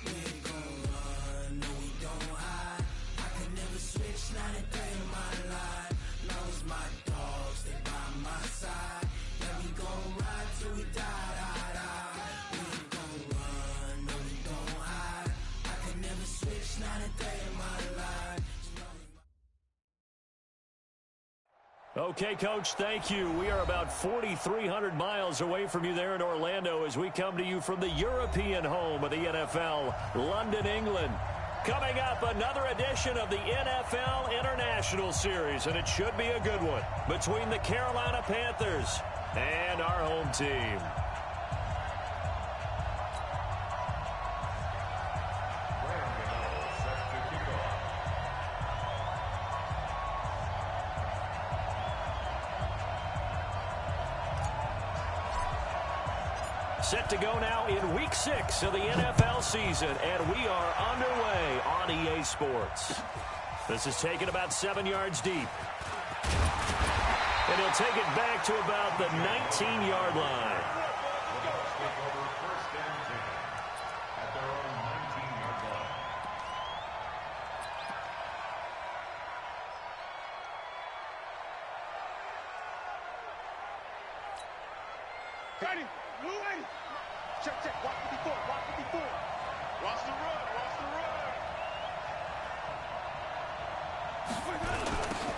We ain't gon' run, no we don't hide. I can never switch, not a day in my life. Long as my dogs, they by my side. Yeah, we gon' ride till we die, die, die. We ain't gon' run, no we don't hide. I can never switch, not a day in my life. Okay, Coach, thank you. We are about 4,300 miles away from you there in Orlando as we come to you from the European home of the NFL, London, England. Coming up, another edition of the NFL International Series, and it should be a good one, between the Carolina Panthers and our home team. Set to go now in Week 6 of the NFL season, and we are underway on EA Sports. This is taken about 7 yards deep. And he'll take it back to about the 19-yard line. Ready, blue ready. Check, check, watch 54, watch 54. Watch the run, watch the run.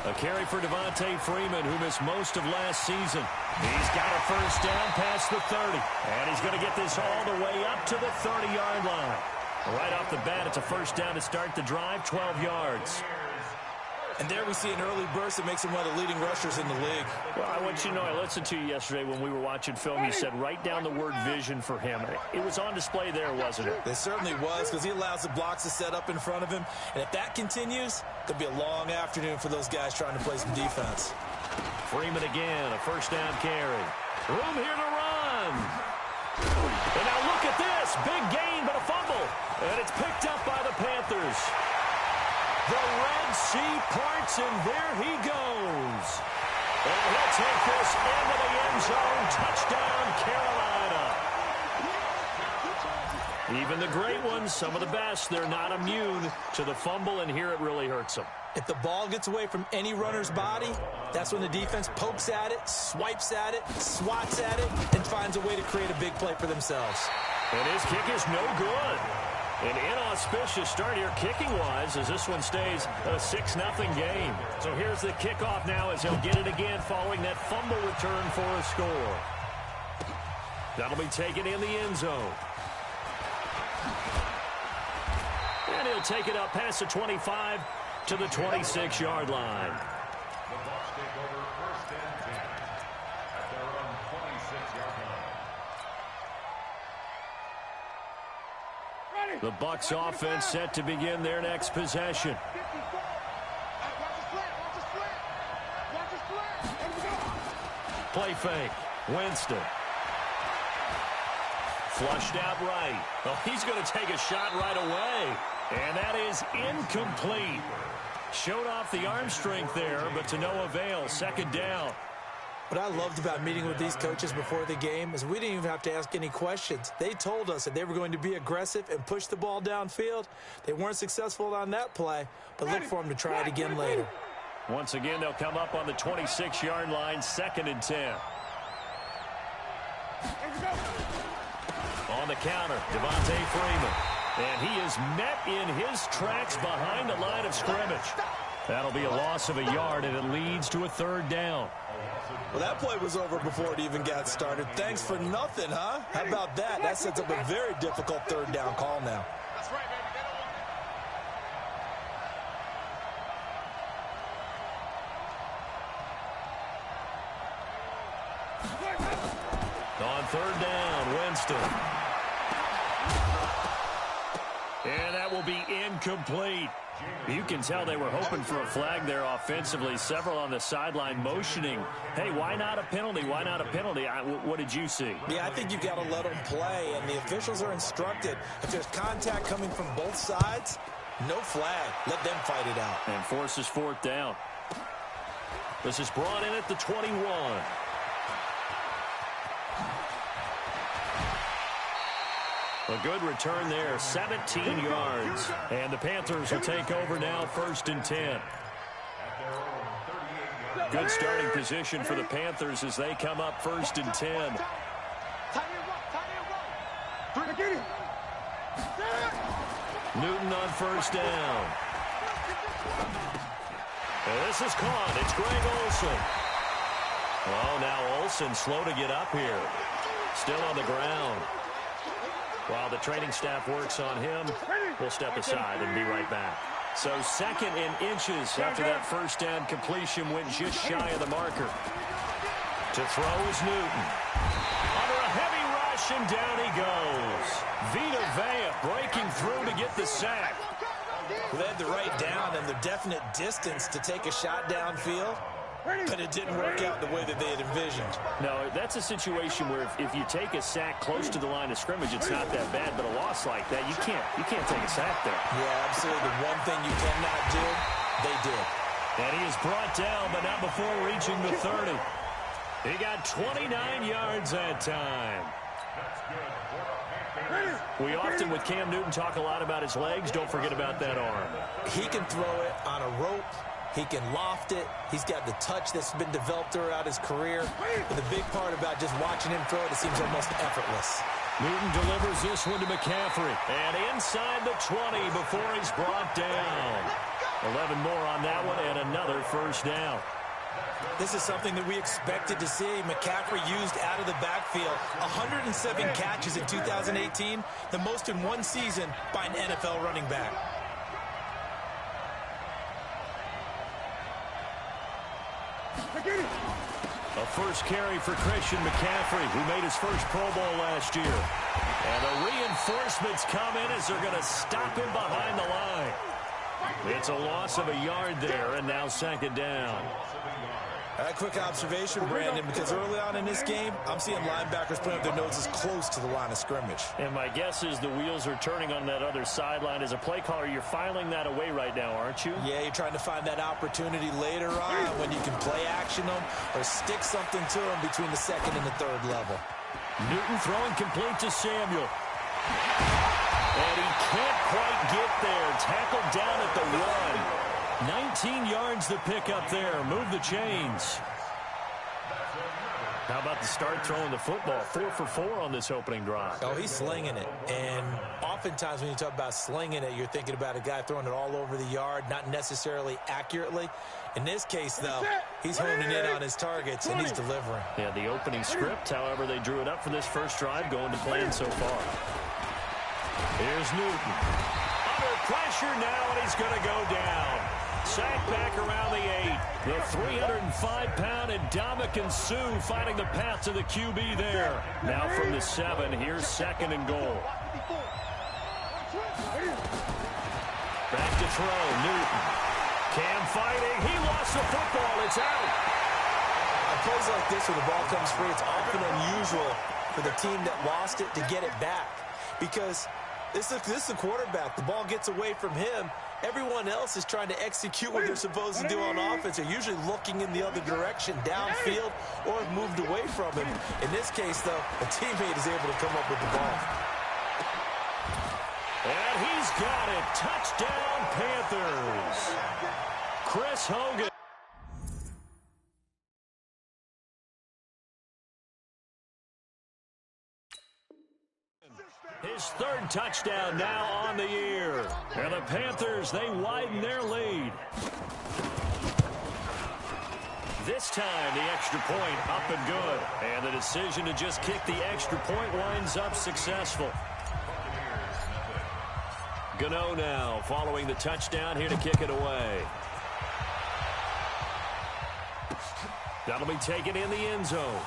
A carry for Devontae Freeman, who missed most of last season. He's got a first down past the 30. And he's going to get this all the way up to the 30-yard line. Right off the bat, it's a first down to start the drive, 12 yards. And there we see an early burst that makes him one of the leading rushers in the league. Well, I want you to know, I listened to you yesterday when we were watching film. You said write down the word vision for him. It was on display there, wasn't it? It certainly was, because he allows the blocks to set up in front of him. And if that continues, could be a long afternoon for those guys trying to play some defense. Freeman again, a first down carry. Room here to run. And now look at this. Big gain, but a fumble. And it's picked up by the Panthers. The Red Sea parts, and there he goes. And he'll take this into the end zone. Touchdown, Carolina. Even the great ones, some of the best, they're not immune to the fumble, and here it really hurts them. If the ball gets away from any runner's body, that's when the defense pokes at it, swipes at it, swats at it, and finds a way to create a big play for themselves. And his kick is no good. An inauspicious start here kicking-wise as this one stays a 6-0 game. So here's the kickoff now as he'll get it again following that fumble return for a score. That'll be taken in the end zone. And he'll take it up past the 25 to the 26-yard line. The Bucs take over first and 10 at their own 26-yard line. The Bucs offense set to begin their next possession. Play fake. Winston. Flushed out right. Oh, he's going to take a shot right away. And that is incomplete. Showed off the arm strength there, but to no avail. Second down. What I loved about meeting with these coaches before the game is we didn't even have to ask any questions. They told us that they were going to be aggressive and push the ball downfield. They weren't successful on that play, but look for them to try it again later. Once again, they'll come up on the 26-yard line, 2nd and 10. On the counter, Devontae Freeman. And he is met in his tracks behind the line of scrimmage. That'll be a loss of a yard, and it leads to a 3rd down. Well, that play was over before it even got started. Thanks for nothing, huh? How about that? That sets up a very difficult 3rd down call now. That's right, baby. They don't want On third down, Winston. And that will be incomplete. You can tell they were hoping for a flag there offensively. Several on the sideline motioning, hey, why not a penalty? Why not a penalty? What did you see? Yeah, I think you've got to let them play, and the officials are instructed. If there's contact coming from both sides, no flag. Let them fight it out. And forces fourth down. This is brought in at the 21. A good return there, 17 yards. And the Panthers will take over now, 1st and 10. Good starting position for the Panthers as they come up 1st and 10. Newton on 1st down. And this is caught. It's Greg Olsen. Oh, now Olsen slow to get up here. Still on the ground. While the training staff works on him, we'll step aside and be right back. So 2nd and inches after that 1st down completion went just shy of the marker. To throw is Newton. Under a heavy rush, and down he goes. Vita Vea breaking through to get the sack. Well, they had the right down and the definite distance to take a shot downfield, but it didn't work out the way that they had envisioned. No, that's a situation where if you take a sack close to the line of scrimmage, it's not that bad. But a loss like that, you can't take a sack there. Yeah, absolutely. The one thing you cannot do, they did. And he is brought down, but not before reaching the 30. He got 29 yards that time. We often, with Cam Newton, talk a lot about his legs. Don't forget about that arm. He can throw it on a rope. He can loft it. He's got the touch that's been developed throughout his career. But the big part about just watching him throw it, it seems almost effortless. Newton delivers this one to McCaffrey. And inside the 20 before he's brought down. 11 more on that one and another 1st down. This is something that we expected to see. McCaffrey used out of the backfield. 107 catches in 2018, the most in one season by an NFL running back. A first carry for Christian McCaffrey, who made his first Pro Bowl last year. And the reinforcements come in as they're going to stop him behind the line. It's a loss of a yard there, and now 2nd down. A quick observation, Brandon, because early on in this game, I'm seeing linebackers putting up their noses close to the line of scrimmage. And my guess is the wheels are turning on that other sideline. As a play caller, you're filing that away right now, aren't you? Yeah, you're trying to find that opportunity later on when you can play action them or stick something to them between the 2nd and the 3rd level. Newton throwing complete to Samuel. And he can't quite get there. Tackled down at the 1. 19 yards to pick up there. Move the chains. How about the start throwing the football? 4 for 4 on this opening drive. Oh, he's slinging it. And oftentimes when you talk about slinging it, you're thinking about a guy throwing it all over the yard, not necessarily accurately. In this case, though, he's honing in on his targets, and he's delivering. Yeah, the opening script, however, they drew it up for this first drive, going to plan so far. Here's Newton. Under pressure now, and he's going to go down. Sacked back around the 8. The 305-pound Ndamukong Suh finding the path to the QB there. Now from the 7, here's 2nd and goal. Back to throw, Newton. Cam fighting. He lost the football. It's out. On plays like this where the ball comes free, it's often unusual for the team that lost it to get it back. Because this is the quarterback. The ball gets away from him. Everyone else is trying to execute what they're supposed to do on offense. They're usually looking in the other direction, downfield, or have moved away from him. In this case, though, a teammate is able to come up with the ball. And he's got it. Touchdown, Panthers. Chris Hogan. His 3rd touchdown now on the year. And the Panthers, they widen their lead. This time, the extra point up and good. And the decision to just kick the extra point winds up successful. Gano now following the touchdown here to kick it away. That'll be taken in the end zone.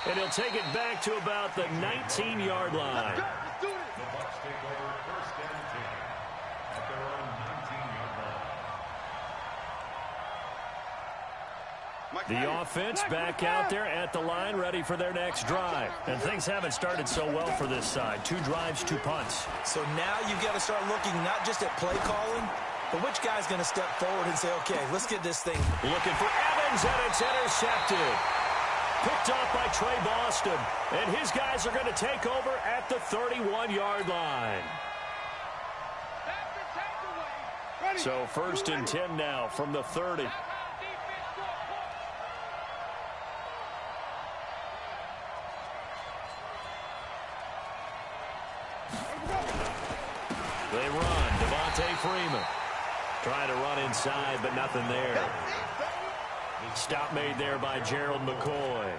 And he'll take it back to about the 19-yard line. The Bucs take over first and 10 at their own 19-yard line. The offense back out there at the line, ready for their next drive. And things haven't started so well for this side. 2 drives, 2 punts. So now you've got to start looking not just at play calling, but which guy's going to step forward and say, okay, let's get this thing. Looking for Evans, and it's intercepted. Picked off by Trey Boston. And his guys are going to take over at the 31-yard line. So first and 10 now from the 30. They run. Devontae Freeman trying to run inside, but nothing there. Stop made there by Gerald McCoy.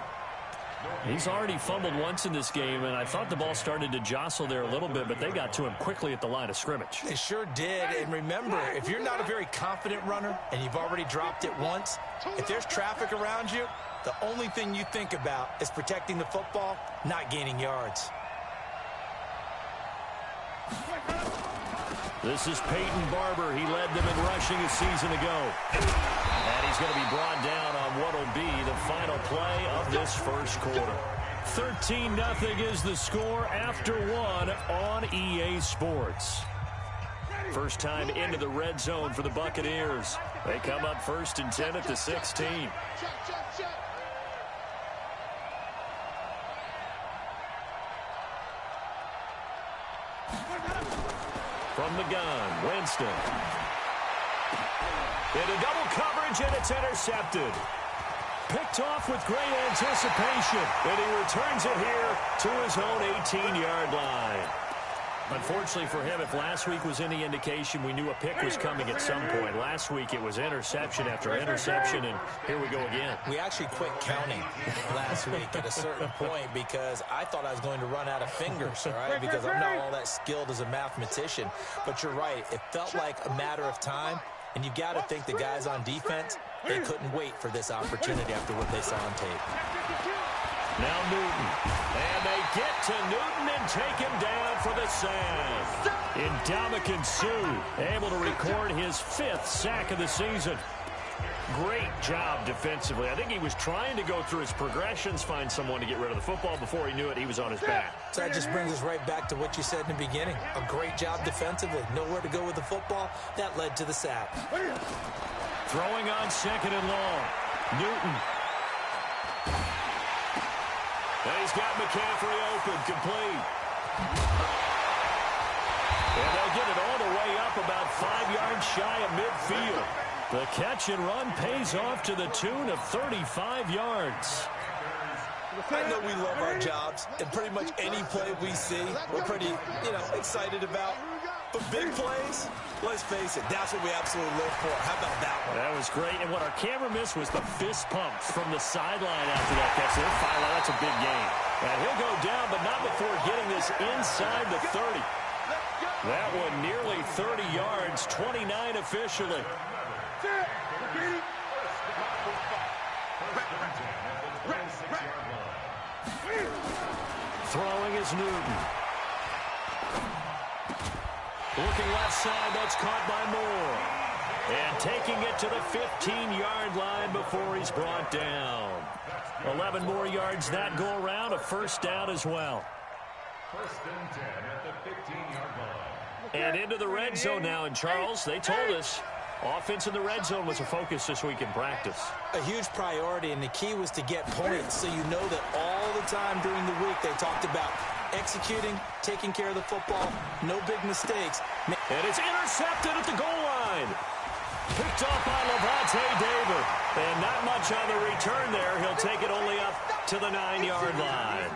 He's already fumbled once in this game, and I thought the ball started to jostle there a little bit, but they got to him quickly at the line of scrimmage. They sure did, and remember, if you're not a very confident runner and you've already dropped it once, if there's traffic around you, the only thing you think about is protecting the football, not gaining yards. This is Peyton Barber. He led them in rushing a season ago. And he's going to be brought down on what will be the final play of this first quarter. 13-0 is the score after 1 on EA Sports. First time into the red zone for the Buccaneers. They come up first and 10 at the 16. From the gun, Winston. Into double coverage, and it's intercepted. Picked off with great anticipation, and he returns it here to his own 18-yard line. Unfortunately for him, if last week was any indication, we knew a pick was coming at some point. Last week it was interception after interception, and here we go again. We actually quit counting last week at a certain point because I thought I was going to run out of fingers, all right, because I'm not all that skilled as a mathematician. But you're right. It felt like a matter of time, and you've got to think the guys on defense, they couldn't wait for this opportunity after what they saw on tape. Now Newton. And they get to Newton and take him down for the sack. Ndamukong Suh able to record his 5th sack of the season. Great job defensively. I think he was trying to go through his progressions, find someone to get rid of the football. Before he knew it, he was on his back. So that just brings us right back to what you said in the beginning. A great job defensively. Nowhere to go with the football. That led to the sack. Throwing on second and long. Newton. And he's got McCaffrey open, complete. And they'll get it all the way up about 5 yards shy of midfield. The catch and run pays off to the tune of 35 yards. I know we love our jobs, and pretty much any play we see, we're pretty, excited about. But big plays, let's face it, that's what we absolutely live for. How about that one? That was great, and what our camera missed was the fist pump from the sideline after that catch. So finally, that's a big game. And he'll go down, but not before getting this inside the 30. That one nearly 30 yards, 29 officially. Throwing is Newton. Looking left side, that's caught by Moore. And taking it to the 15-yard line before he's brought down. 11 more yards that go around, a first down as well. First and 10 at the 15-yard line. And into the red zone now, and Charles, they told us offense in the red zone was a focus this week in practice. A huge priority, and the key was to get points, so you know that all the time during the week they talked about executing, taking care of the football, no big mistakes. And it's intercepted at the goal line. Picked off by Levante David. And not much on the return there. He'll take it only up to the 9-yard line.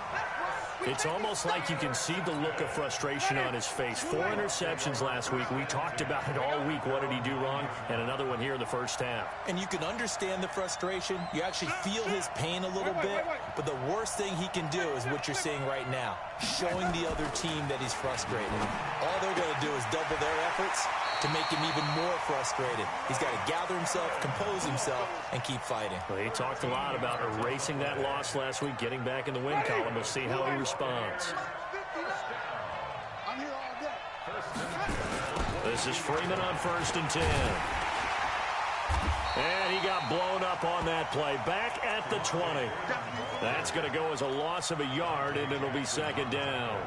It's almost like you can see the look of frustration on his face. 4 interceptions last week. We talked about it all week. What did he do wrong? And another one here in the first half. And you can understand the frustration. You actually feel his pain a little bit. But the worst thing he can do is what you're seeing right now, showing the other team that he's frustrated. All they're going to do is double their efforts, to make him even more frustrated. He's got to gather himself, compose himself, and keep fighting. Well, he talked a lot about erasing that loss last week, getting back in the win column. We'll see how he responds. I'm here all day. This is Freeman on 1st and 10. And he got blown up on that play. Back at the 20. That's going to go as a loss of a yard, and it'll be 2nd down.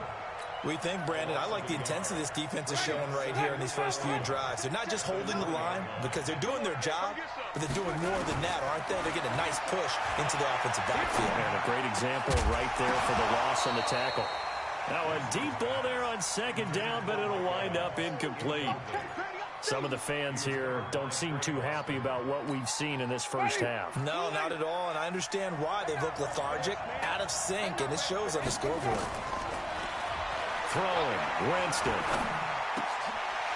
We think, Brandon, I like the intensity this defense is showing right here in these first few drives. They're not just holding the line because they're doing their job, but they're doing more than that, aren't they? They're getting a nice push into the offensive backfield. And a great example right there for the loss on the tackle. Now a deep ball there on 2nd down, but it'll wind up incomplete. Some of the fans here don't seem too happy about what we've seen in this first half. No, not at all, and I understand why. They've looked lethargic, out of sync, and it shows on the scoreboard. Throwing, Winston.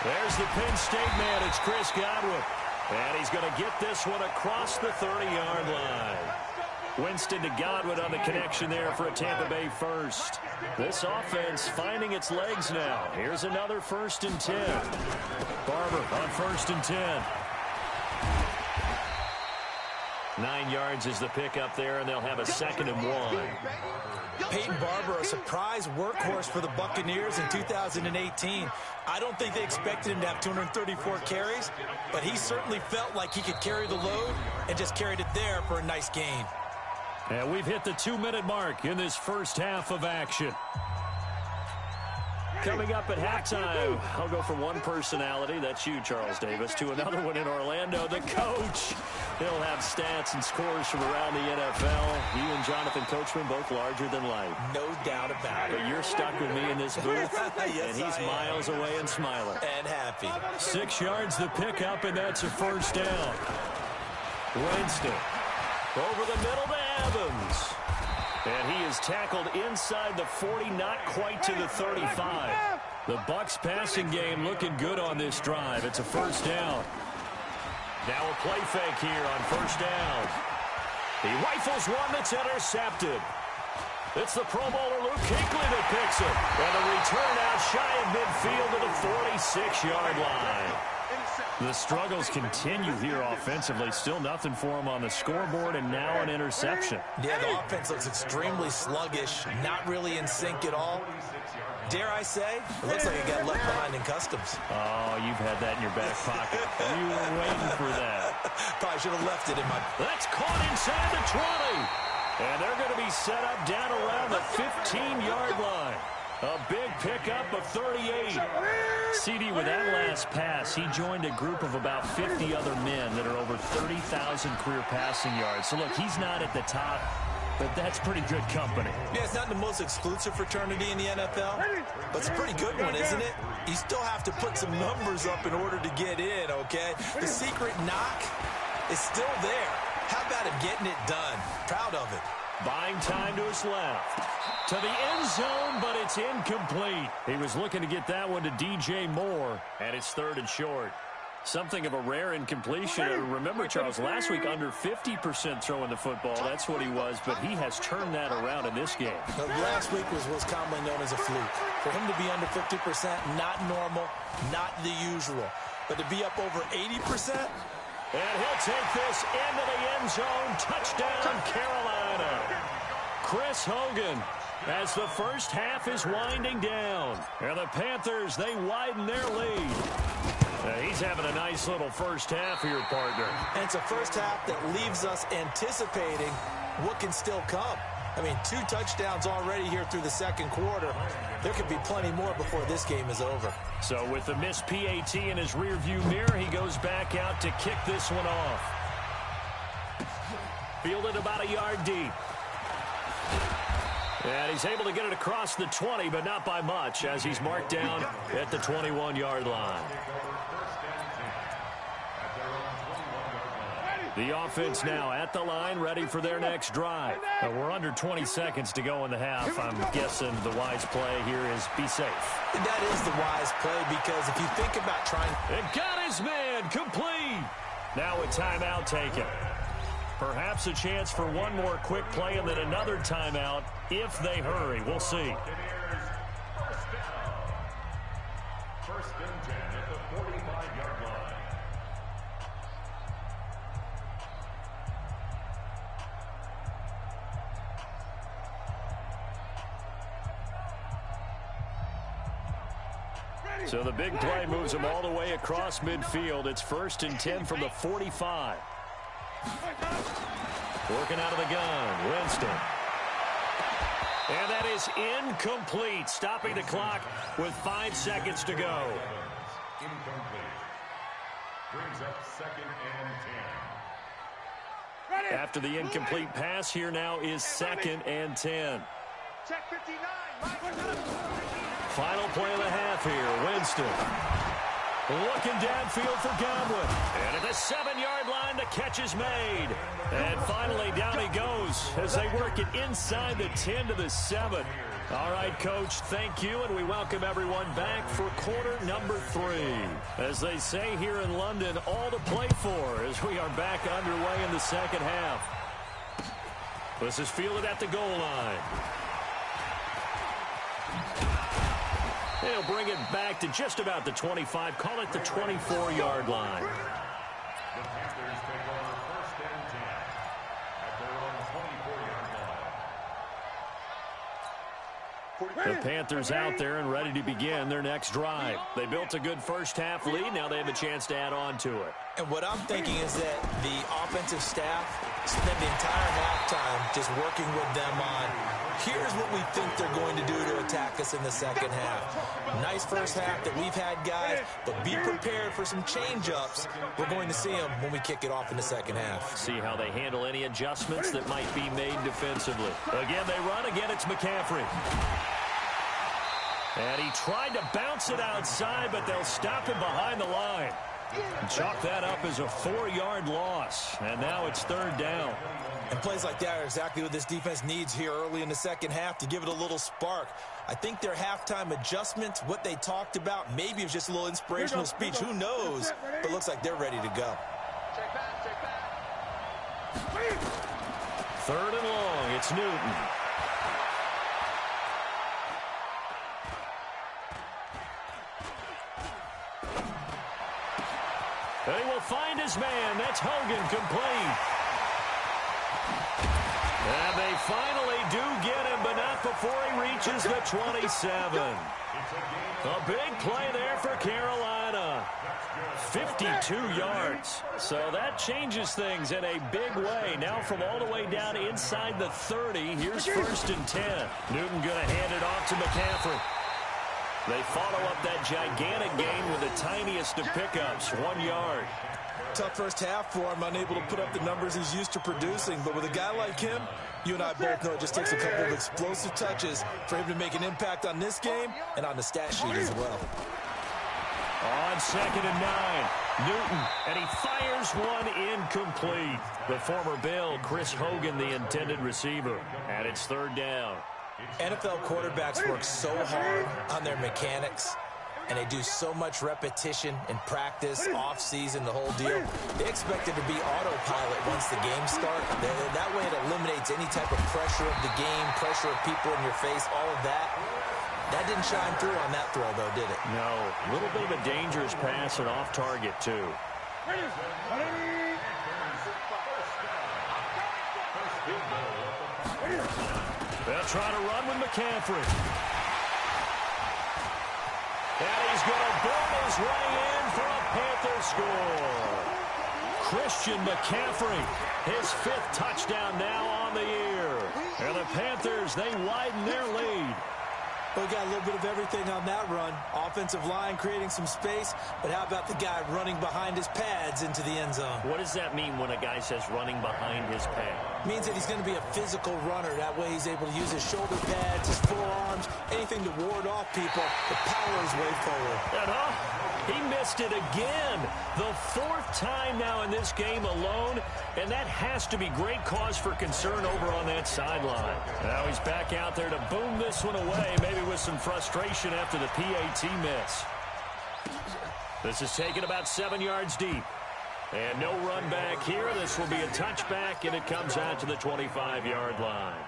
There's the Penn State man. It's Chris Godwin. And he's going to get this one across the 30-yard line. Winston to Godwin on the connection there for a Tampa Bay first. This offense finding its legs now. Here's another 1st and 10. Barber on 1st and 10. 9 yards is the pickup there, and they'll have a 2nd and 1. Peyton Barber, a surprise workhorse for the Buccaneers in 2018. I don't think they expected him to have 234 carries, but he certainly felt like he could carry the load and just carried it there for a nice gain. And we've hit the 2-minute mark in this first half of action. Coming up at halftime, I'll go from one personality, that's you, Charles Davis, to another one in Orlando, the coach. He'll have stats and scores from around the NFL. You and Jonathan Coachman, both larger than life. No doubt about it. But you're stuck with me in this booth, yes, and he's miles away and smiling. And happy. 6 yards the pickup, and that's a 1st down. Winston over the middle to Evans. And he is tackled inside the 40, not quite to the 35. The Bucs passing game looking good on this drive. It's a 1st down. Now a play fake here on 1st down. He rifles one that's intercepted. It's the Pro Bowler Luke Kuechly that picks it. And a return out shy of midfield to the 46-yard line. The struggles continue here offensively. Still nothing for him on the scoreboard, and now an interception. Yeah, the offense looks extremely sluggish, not really in sync at all. Dare I say, it looks like it got left behind in customs. Oh, you've had that in your back pocket. You were waiting for that. Probably should have left it in my... That's caught inside the 20. And they're going to be set up down around the 15-yard line. A big pickup of 38. CD, with that last pass, he joined a group of about 50 other men that are over 30,000 career passing yards. So, look, he's not at the top, but that's pretty good company. Yeah, it's not the most exclusive fraternity in the NFL, but it's a pretty good one, isn't it? You still have to put some numbers up in order to get in, okay? The secret knock is still there. How about him getting it done? Proud of it. Buying time to his left. To the end zone, but it's incomplete. He was looking to get that one to DJ Moore, and it's 3rd and short. Something of a rare incompletion. Remember, Charles, last week under 50% throwing the football. That's what he was, but he has turned that around in this game. Last week was what's commonly known as a fluke. For him to be under 50%, not normal, not the usual. But to be up over 80%, and he'll take this into the end zone. Touchdown, Carolina. Chris Hogan, as the first half is winding down. And the Panthers, they widen their lead. He's having a nice little first half here, partner. And it's a first half that leaves us anticipating what can still come. I mean, 2 touchdowns already here through the second quarter. There could be plenty more before this game is over. So with the missed PAT in his rearview mirror, he goes back out to kick this one off. Fielded about a yard deep. And he's able to get it across the 20, but not by much, as he's marked down at the 21-yard line. The offense now at the line, ready for their next drive. We're under 20 seconds to go in the half. I'm guessing the wise play here is be safe. And that is the wise play, because if you think about trying... It got his man, complete. Now a timeout taken. Perhaps a chance for one more quick play and then another timeout if they hurry. We'll see. 10 at the 45-yard line. So the big play moves them all the way across midfield. It's 1st and 10 from the 45. Working out of the gun, Winston. And that is incomplete, stopping the clock with 5 seconds to go. Incomplete. Brings up 2nd and 10. After the incomplete pass, here now is 2nd and 10. Check 59. Final play of the half here, Winston. Looking downfield for Godwin. And at the 7-yard line, the catch is made. And finally, down he goes as they work it inside the 10 to the 7. All right, Coach, thank you, and we welcome everyone back for quarter number 3. As they say here in London, all to play for as we are back underway in the second half. This is fielded at the goal line. They'll bring it back to just about the 25, call it the 24-yard line. The Panthers take over 1st and 10 at their own 24-yard line. The Panthers out there and ready to begin their next drive. They built a good first half lead. Now they have a chance to add on to it. And what I'm thinking is that the offensive staff spent the entire halftime just working with them on, here's what we think they're going to do to attack us in the second half. Nice first half that we've had, guys, but be prepared for some change-ups. We're going to see them when we kick it off in the second half. See how they handle any adjustments that might be made defensively. Again, they run. Again, it's McCaffrey. And he tried to bounce it outside, but they'll stop him behind the line. Chalk that up as a 4-yard loss. And now it's 3rd down. And plays like that are exactly what this defense needs here early in the second half to give it a little spark. I think their halftime adjustment, what they talked about, maybe it was just a little inspirational speech. Who knows? But it looks like they're ready to go. Check back, check back. 3rd and long. It's Newton. They will find his man. That's Hogan, complete. And they finally do get him, but not before he reaches the 27. A big play there for Carolina. 52 yards. So that changes things in a big way. Now from all the way down inside the 30, here's 1st and 10. Newton going to hand it off to McCaffrey. They follow up that gigantic gain with the tiniest of pickups, 1 yard. Tough first half for him, unable to put up the numbers he's used to producing. But with a guy like him, you and I both know it just takes a couple of explosive touches for him to make an impact on this game and on the stat sheet as well. On 2nd and 9, Newton, and he fires one incomplete. The former Bill, Chris Hogan, the intended receiver. And it's 3rd down. NFL quarterbacks work so hard on their mechanics, and they do so much repetition in practice, off-season, the whole deal. They expect it to be autopilot once the game starts. That way it eliminates any type of pressure of the game, pressure of people in your face, all of that. That didn't shine through on that throw, though, did it? No. A little bit of a dangerous pass and off target, too. They'll try to run with McCaffrey. And he's going to burn his way in for a Panther score. Christian McCaffrey, his 5th touchdown now on the year. And the Panthers, they widen their lead. We got a little bit of everything on that run. Offensive line creating some space, but how about the guy running behind his pads into the end zone? What does that mean when a guy says running behind his pad? Means that he's going to be a physical runner. That way he's able to use his shoulder pads, his forearms, anything to ward off people. The power is way forward. And he missed it again. The 4th time now in this game alone, and that has to be great cause for concern over on that sideline. Now he's back out there to boom this one away, maybe with some frustration after the PAT miss. This is taken about 7 yards deep. And no run back here. This will be a touchback, and it comes out to the 25-yard line.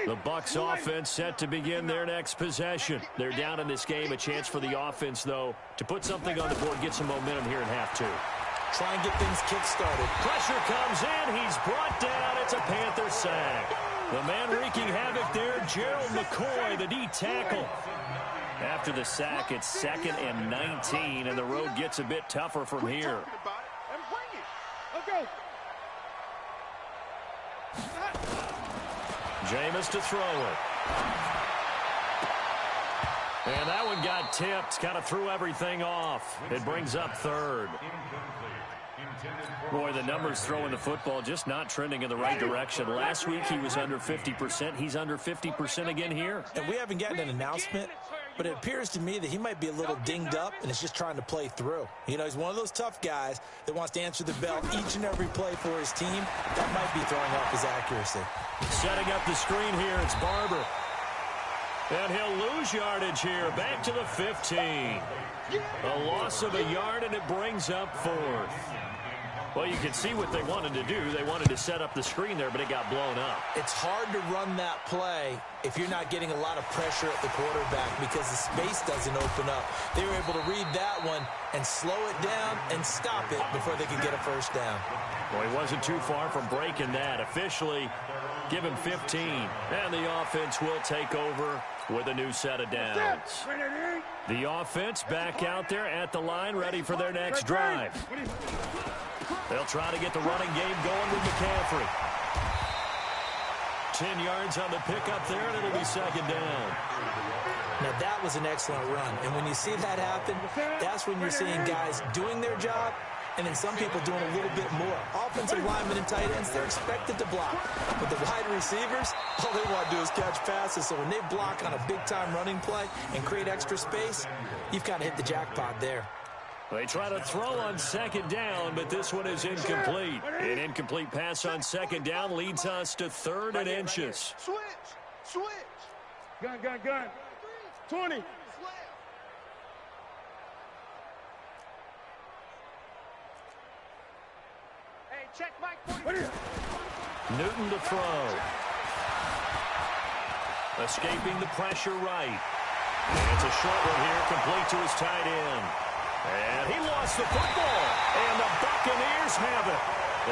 The Bucs offense set to begin their next possession. They're down in this game. A chance for the offense, though, to put something on the board, get some momentum here in half 2. Try and get things kick-started. Pressure comes in. He's brought down. It's a Panther sack. The man wreaking havoc there, Gerald McCoy, the D tackle. After the sack, it's 2nd and 19, and the road gets a bit tougher from here. Jameis to throw it. And that one got tipped. Kind of threw everything off. It brings up 3rd. Boy, the numbers throwing the football just not trending in the right direction. Last week he was under 50%. He's under 50% again here. And we haven't gotten an announcement, but it appears to me that he might be a little dinged up and is just trying to play through. You know, he's one of those tough guys that wants to answer the bell each and every play for his team. That might be throwing off his accuracy. Setting up the screen here, it's Barber. And he'll lose yardage here, back to the 15. A loss of a yard, and it brings up 4th. Well, you can see what they wanted to do. They wanted to set up the screen there, but it got blown up. It's hard to run that play if you're not getting a lot of pressure at the quarterback because the space doesn't open up. They were able to read that one and slow it down and stop it before they could get a first down. Well, he wasn't too far from breaking that. Officially, give him 15. And the offense will take over with a new set of downs. The offense back out there at the line, ready for their next drive. They'll try to get the running game going with McCaffrey. 10 yards on the pickup there, and it'll be 2nd down. Now, that was an excellent run. And when you see that happen, that's when you're seeing guys doing their job and then some people doing a little bit more. Offensive linemen and tight ends, they're expected to block. But the wide receivers, all they want to do is catch passes. So when they block on a big-time running play and create extra space, you've kind of hit the jackpot there. They try to throw on 2nd down, but this one is incomplete. An incomplete pass on 2nd down leads us to 3rd and inches. Switch. Gun. 20. Hey, check Mike 40. Newton to throw. Escaping the pressure right. And it's a short one here, complete to his tight end. And he lost the football, and the Buccaneers have it.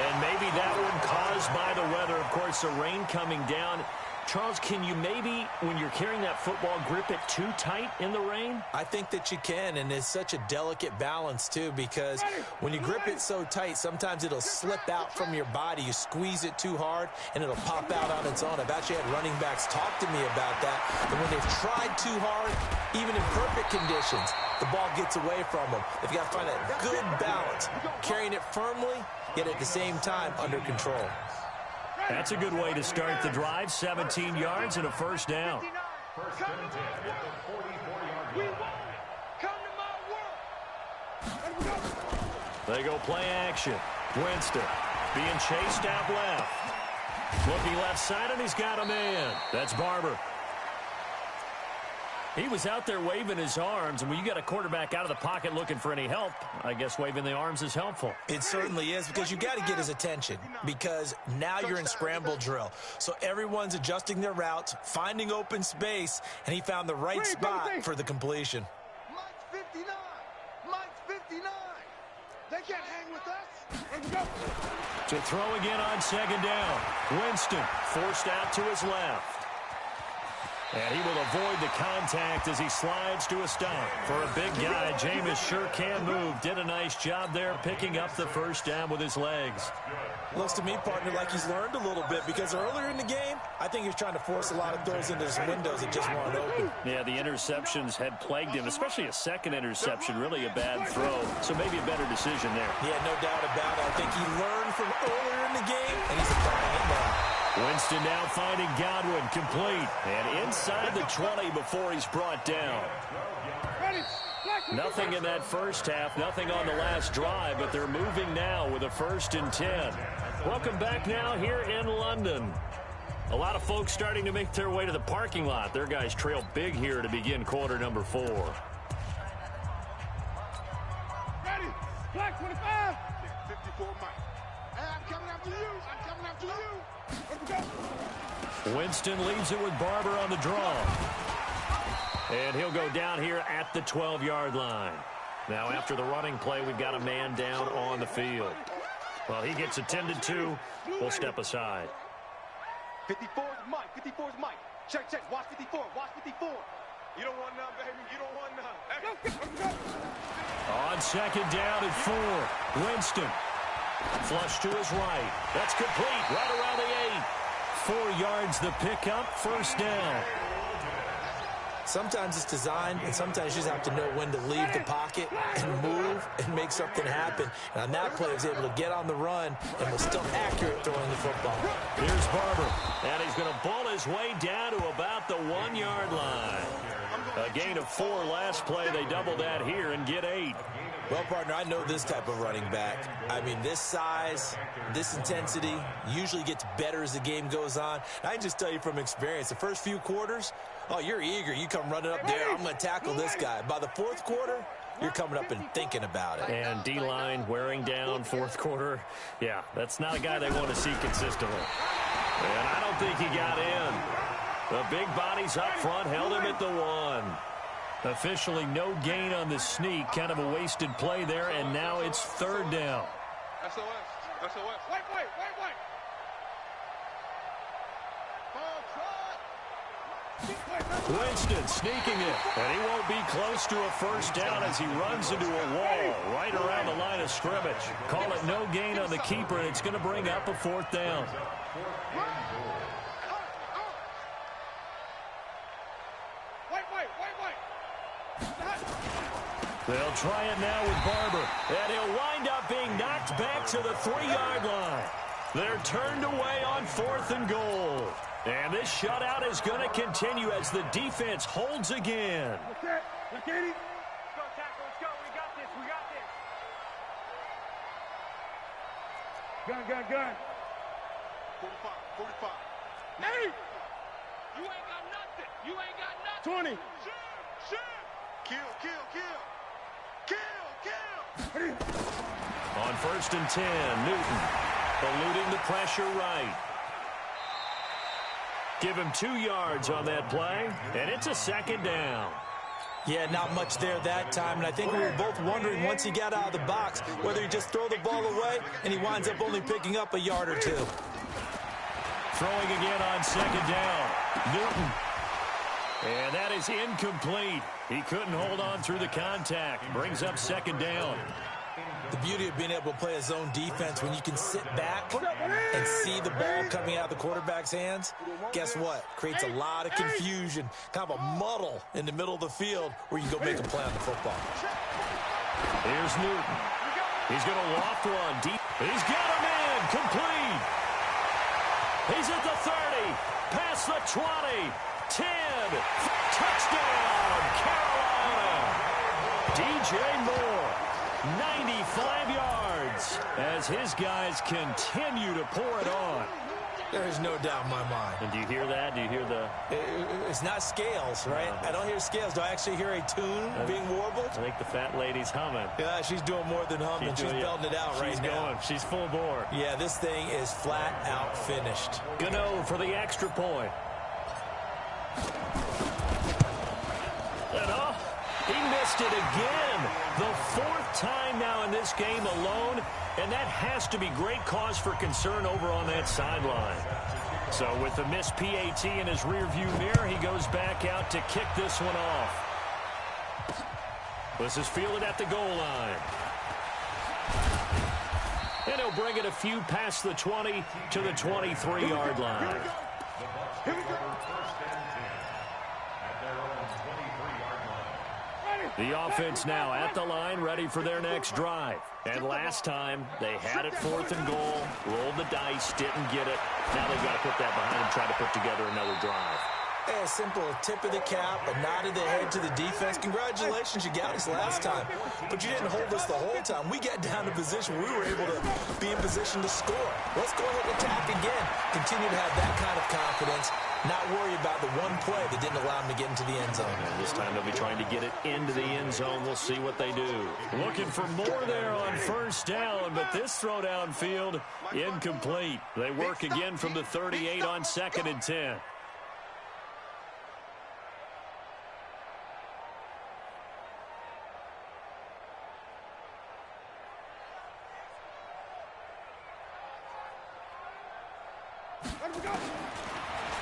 And maybe that one caused by the weather. Of course, the rain coming down. Charles, can you maybe, when you're carrying that football, grip it too tight in the rain? I think that you can, and it's such a delicate balance, too, because when you grip it so tight, sometimes it'll slip out from your body. You squeeze it too hard, and it'll pop out on its own. I've actually had running backs talk to me about that, and when they've tried too hard, even in perfect conditions, the ball gets away from them. They've got to find that good balance, carrying it firmly, yet at the same time under control. That's a good way to start the drive. 17 yards and a first down. First and 10 at the 44-yard line. Come to my work. They go play action. Winston being chased out left. Looking left side, and he's got a man. That's Barber. He was out there waving his arms, and when you got a quarterback out of the pocket looking for any help, I guess waving the arms is helpful. It certainly is, because you got to get his attention, because now you're in scramble drill. So everyone's adjusting their routes, finding open space, and he found the right spot for the completion. Mike's 59. Mike's 59. They can't hang with us. Let's go. To throw again on 2nd down. Winston forced out to his left. And he will avoid the contact as he slides to a stop. For a big guy, Jameis sure can move. Did a nice job there picking up the first down with his legs. Looks to me, partner, like he's learned a little bit, because earlier in the game, I think he was trying to force a lot of throws into his windows that just weren't open. Yeah, the interceptions had plagued him, especially a second interception, really a bad throw. So maybe a better decision there. Yeah, no doubt about it. I think he learned from earlier in the game, and he's applying it now. Winston now finding Godwin, complete, and inside the 20 before he's brought down. Nothing in that first half, nothing on the last drive, but they're moving now with a 1st and 10. Welcome back now here in London. A lot of folks starting to make their way to the parking lot. Their guys trail big here to begin quarter number 4. Ready. Black 25. 54 Mike. Hey, I'm coming after you. I'm coming after you. Let's go. Winston leaves it with Barber on the draw. And he'll go down here at the 12-yard line. Now, after the running play, we've got a man down on the field. Well, he gets attended to. We'll step aside. 54 is Mike. 54 is Mike. Check, check. Watch 54. Watch 54. You don't want none, baby. You don't want none. On second down and 4. Winston. Flush to his right. That's complete. Right around the 8. 4 yards the pickup. First down. Sometimes it's designed, and sometimes you just have to know when to leave the pocket and move and make something happen. And on that play, he was able to get on the run and was still accurate throwing the football. Here's Barber, and he's going to bull his way down to about the 1-yard line. A gain of 4 last play. They double that here and get 8. Well, partner, I know this type of running back. I mean, this size, this intensity usually gets better as the game goes on. And I can just tell you from experience, the first few quarters, oh, you're eager. You come running up there, I'm going to tackle this guy. By the fourth quarter, you're coming up and thinking about it. And D-line wearing down fourth quarter. Yeah, that's not a guy they want to see consistently. And I don't think he got in. The big bodies up front held him at the 1. Officially no gain on the sneak. Kind of a wasted play there, and now it's 3rd down. SOS. SOS. Wait. Winston sneaking it, and he won't be close to a first down as he runs into a wall right around the line of scrimmage. Call it no gain on the keeper, and it's going to bring up a 4th down. They'll try it now with Barber, and he'll wind up being knocked back to the 3-yard line. They're turned away on 4th and goal. And this shutout is going to continue as the defense holds again. Let's go, tackle. Let's go. We got this. Gun. 45. Nate! You ain't got nothing. 20. Shoot. Kill. On 1st and 10, Newton eluding the pressure right. Give him 2 yards on that play, and it's a 2nd down. Yeah, not much there that time, and I think we were both wondering once he got out of the box whether he just throw the ball away, and he winds up only picking up a yard or 2. Throwing again on 2nd down, Newton. And that is incomplete. He couldn't hold on through the contact. Brings up 2nd down. The beauty of being able to play a zone defense when you can sit back and see the ball coming out of the quarterback's hands, guess what? Creates a lot of confusion, kind of a muddle in the middle of the field where you can go make a play on the football. Here's Newton. He's going to loft one deep. He's got him in. Complete. He's at the 30. Past the 20. 10. Touchdown, Carolina. DJ Moore. 95 yards as his guys continue to pour it on. There's no doubt in my mind. And do you hear that? Do you hear the... It's not scales, right? I don't hear scales. Do I actually hear a tune being warbled? I think the fat lady's humming. Yeah, she's doing more than humming. She's belting it out right now. She's full bore. Yeah, this thing is flat out finished. Gano for the extra point. And he missed it again. The 4th time now in this game alone, and that has to be great cause for concern over on that sideline. So with the missed PAT in his rearview mirror, he goes back out to kick this one off. This is fielded at the goal line. And he'll bring it a few past the 20 to the 23-yard line. Here we go. The offense now at the line, ready for their next drive. And last time, they had it 4th and goal, rolled the dice, didn't get it. Now they've got to put that behind them, try to put together another drive. Hey, a simple tip of the cap, a nod of the head to the defense. Congratulations, you got us last time. But you didn't hold us the whole time. We got down to position. We were able to be in position to score. Let's go ahead and attack again. Continue to have that kind of confidence. not worry about the one play that didn't allow him to get into the end zone. And this time they'll be trying to get it into the end zone. We'll see what they do. Looking for more there on first down, but this throw downfield incomplete. They work again from the 38 on 2nd and 10.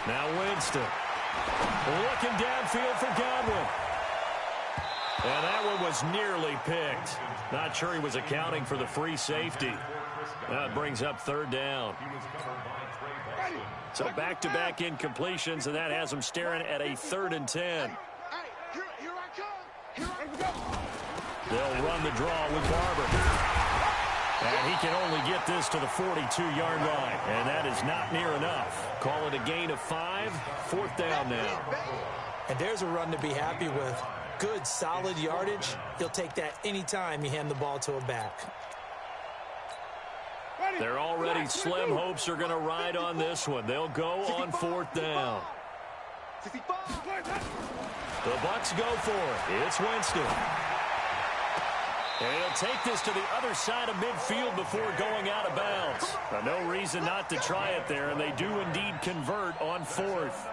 Now Winston looking downfield for Godwin. And that one was nearly picked. Not sure he was accounting for the free safety. That brings up 3rd down. So back-to-back incompletions, and that has him staring at a 3rd and 10. They'll run the draw with Barber. And he can only get this to the 42-yard line. And that is not near enough. Call it a gain of 5. 4th down now. And there's a run to be happy with. Good, solid yardage. He'll take that anytime you hand the ball to a back. They're already slim hopes are going to ride on this one. They'll go on 4th down. The Bucs go for it. It's Winston. And he'll take this to the other side of midfield before going out of bounds. No reason not to try it there, and they do indeed convert on 4th.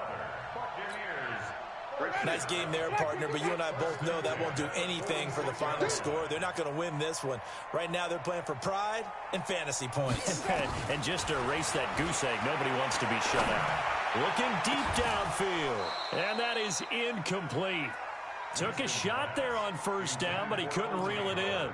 Nice game there, partner, but you and I both know that won't do anything for the final score. They're not going to win this one. Right now, they're playing for pride and fantasy points. And just to erase that goose egg, nobody wants to be shut out. Looking deep downfield, and that is incomplete. Took a shot there on first down, but he couldn't reel it in.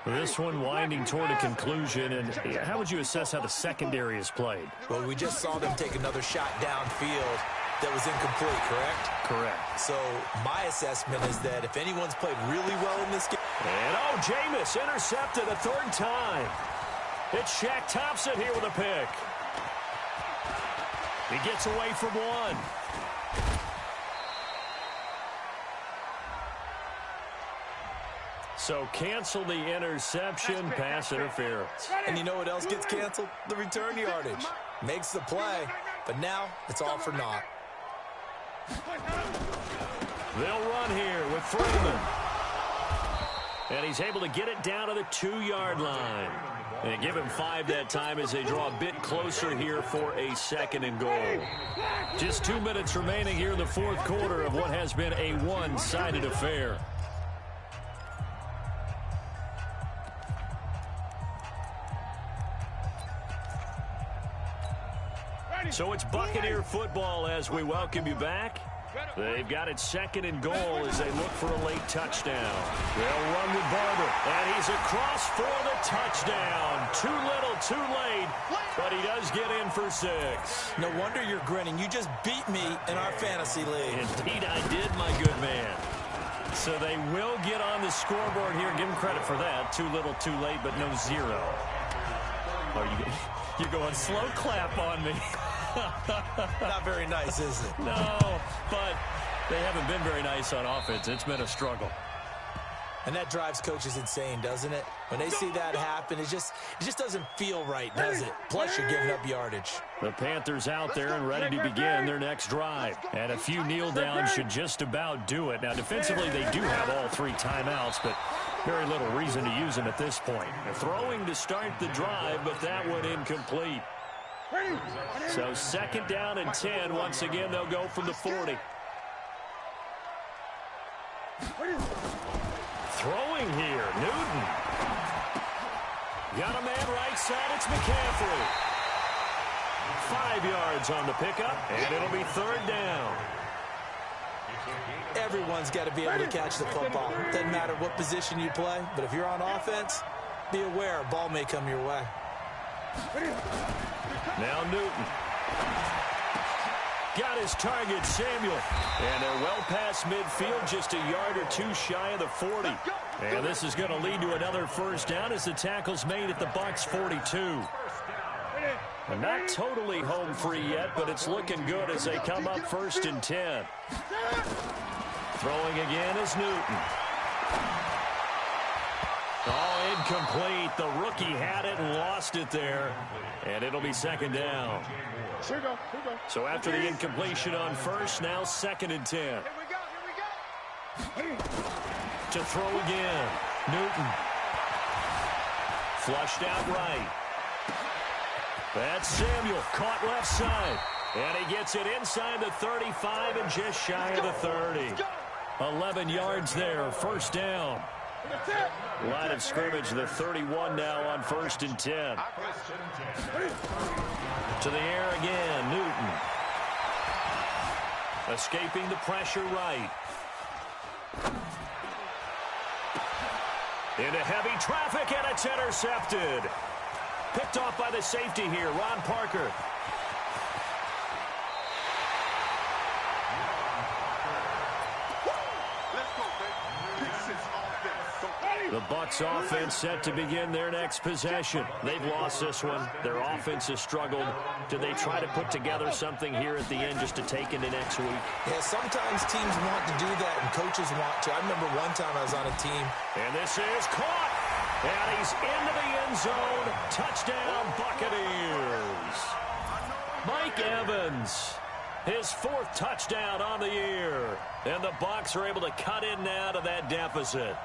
This one winding toward a conclusion, and how would you assess how the secondary is played? Well, we just saw them take another shot downfield that was incomplete, correct? Correct. So my assessment is that if anyone's played really well in this game... And, Jameis intercepted a 3rd time. It's Shaq Thompson here with a pick. He gets away from one. So cancel the interception, pass interference. And you know what else gets canceled? The return yardage. Makes the play, but now it's all for naught. They'll run here with Freeman. And he's able to get it down to the 2-yard line. And give him 5 that time as they draw a bit closer here for a 2nd and goal. Just 2 minutes remaining here in the 4th quarter of what has been a one-sided affair. So it's Buccaneer football as we welcome you back. They've got it 2nd and goal as they look for a late touchdown. They'll run with Barber, and he's across for the touchdown. Too little, too late, but he does get in for 6. No wonder you're grinning. You just beat me in our fantasy league. Indeed I did, my good man. So they will get on the scoreboard here. Give him credit for that. Too little, too late, but no 0. You're going slow clap on me. Not very nice, is it? No, but they haven't been very nice on offense. It's been a struggle. And that drives coaches insane, doesn't it? When they see that happen, it just doesn't feel right, does it? Plus, you're giving up yardage. The Panthers out there and ready to begin their next drive. And a few kneel downs should just about do it. Now, defensively, they do have all 3 timeouts, but very little reason to use them at this point. They're throwing to start the drive, but that one incomplete. So 2nd down and 10. Once again, they'll go from the 40. Throwing here, Newton. Got a man right side, it's McCaffrey. 5 yards on the pickup, and it'll be 3rd down. Everyone's got to be able to catch the football. Doesn't matter what position you play, but if you're on offense, be aware a ball may come your way. Now Newton. Got his target, Samuel. And they're well past midfield, just a yard or 2 shy of the 40. And this is going to lead to another 1st down as the tackle's made at the Bucs 42. And not totally home free yet, but it's looking good as they come up 1st and 10. Throwing again is Newton. Oh, incomplete. The rookie had it and lost it there. And it'll be second down. Here we go. So after the incompletion on first, now 2nd and 10. Here we go. To throw again. Newton. Flushed out right. That's Samuel. Caught left side. And he gets it inside the 35 and just shy of the 30. 11 yards there. First down. Line of scrimmage, the 31 now on 1st and 10. To the air again, Newton. Escaping the pressure right. Into heavy traffic, and it's intercepted. Picked off by the safety here, Ron Parker. The Bucs offense set to begin their next possession. They've lost this one. Their offense has struggled. Do they try to put together something here at the end just to take into next week? Yeah, sometimes teams want to do that and coaches want to. I remember one time I was on a team. And this is caught. And he's into the end zone. Touchdown, Buccaneers. Mike Evans, his 4th touchdown on the year. And the Bucs are able to cut in now to that deficit.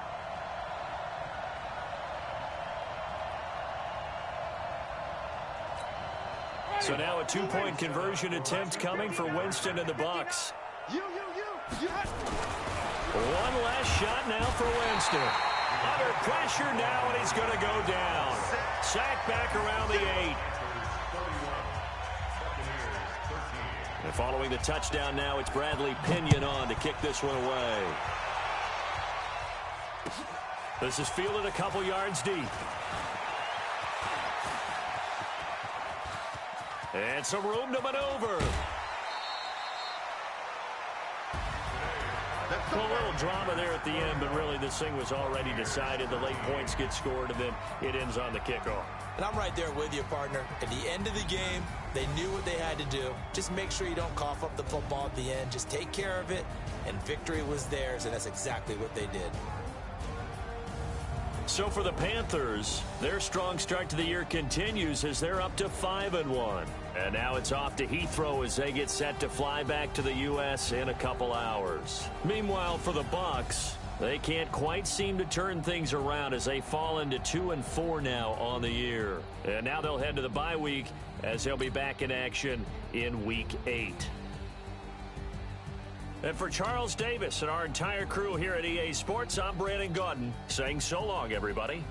So now a 2-point conversion attempt coming for Winston and the Bucs. One last shot now for Winston. Under pressure now, and he's going to go down. Sacked back around the 8. And following the touchdown now, it's Bradley Pinion on to kick this one away. This is fielded a couple yards deep. And some room to maneuver. A little drama there at the end, but really this thing was already decided. The late points get scored, and then it ends on the kickoff. And I'm right there with you, partner. At the end of the game, they knew what they had to do. Just make sure you don't cough up the football at the end. Just take care of it, and victory was theirs, and that's exactly what they did. So for the Panthers, their strong start to the year continues as they're up to 5-1. And now it's off to Heathrow as they get set to fly back to the U.S. in a couple hours. Meanwhile, for the Bucs, they can't quite seem to turn things around as they fall into 2-4 now on the year. And now they'll head to the bye week as they'll be back in action in Week 8. And for Charles Davis and our entire crew here at EA Sports, I'm Brandon Gaudin saying so long, everybody.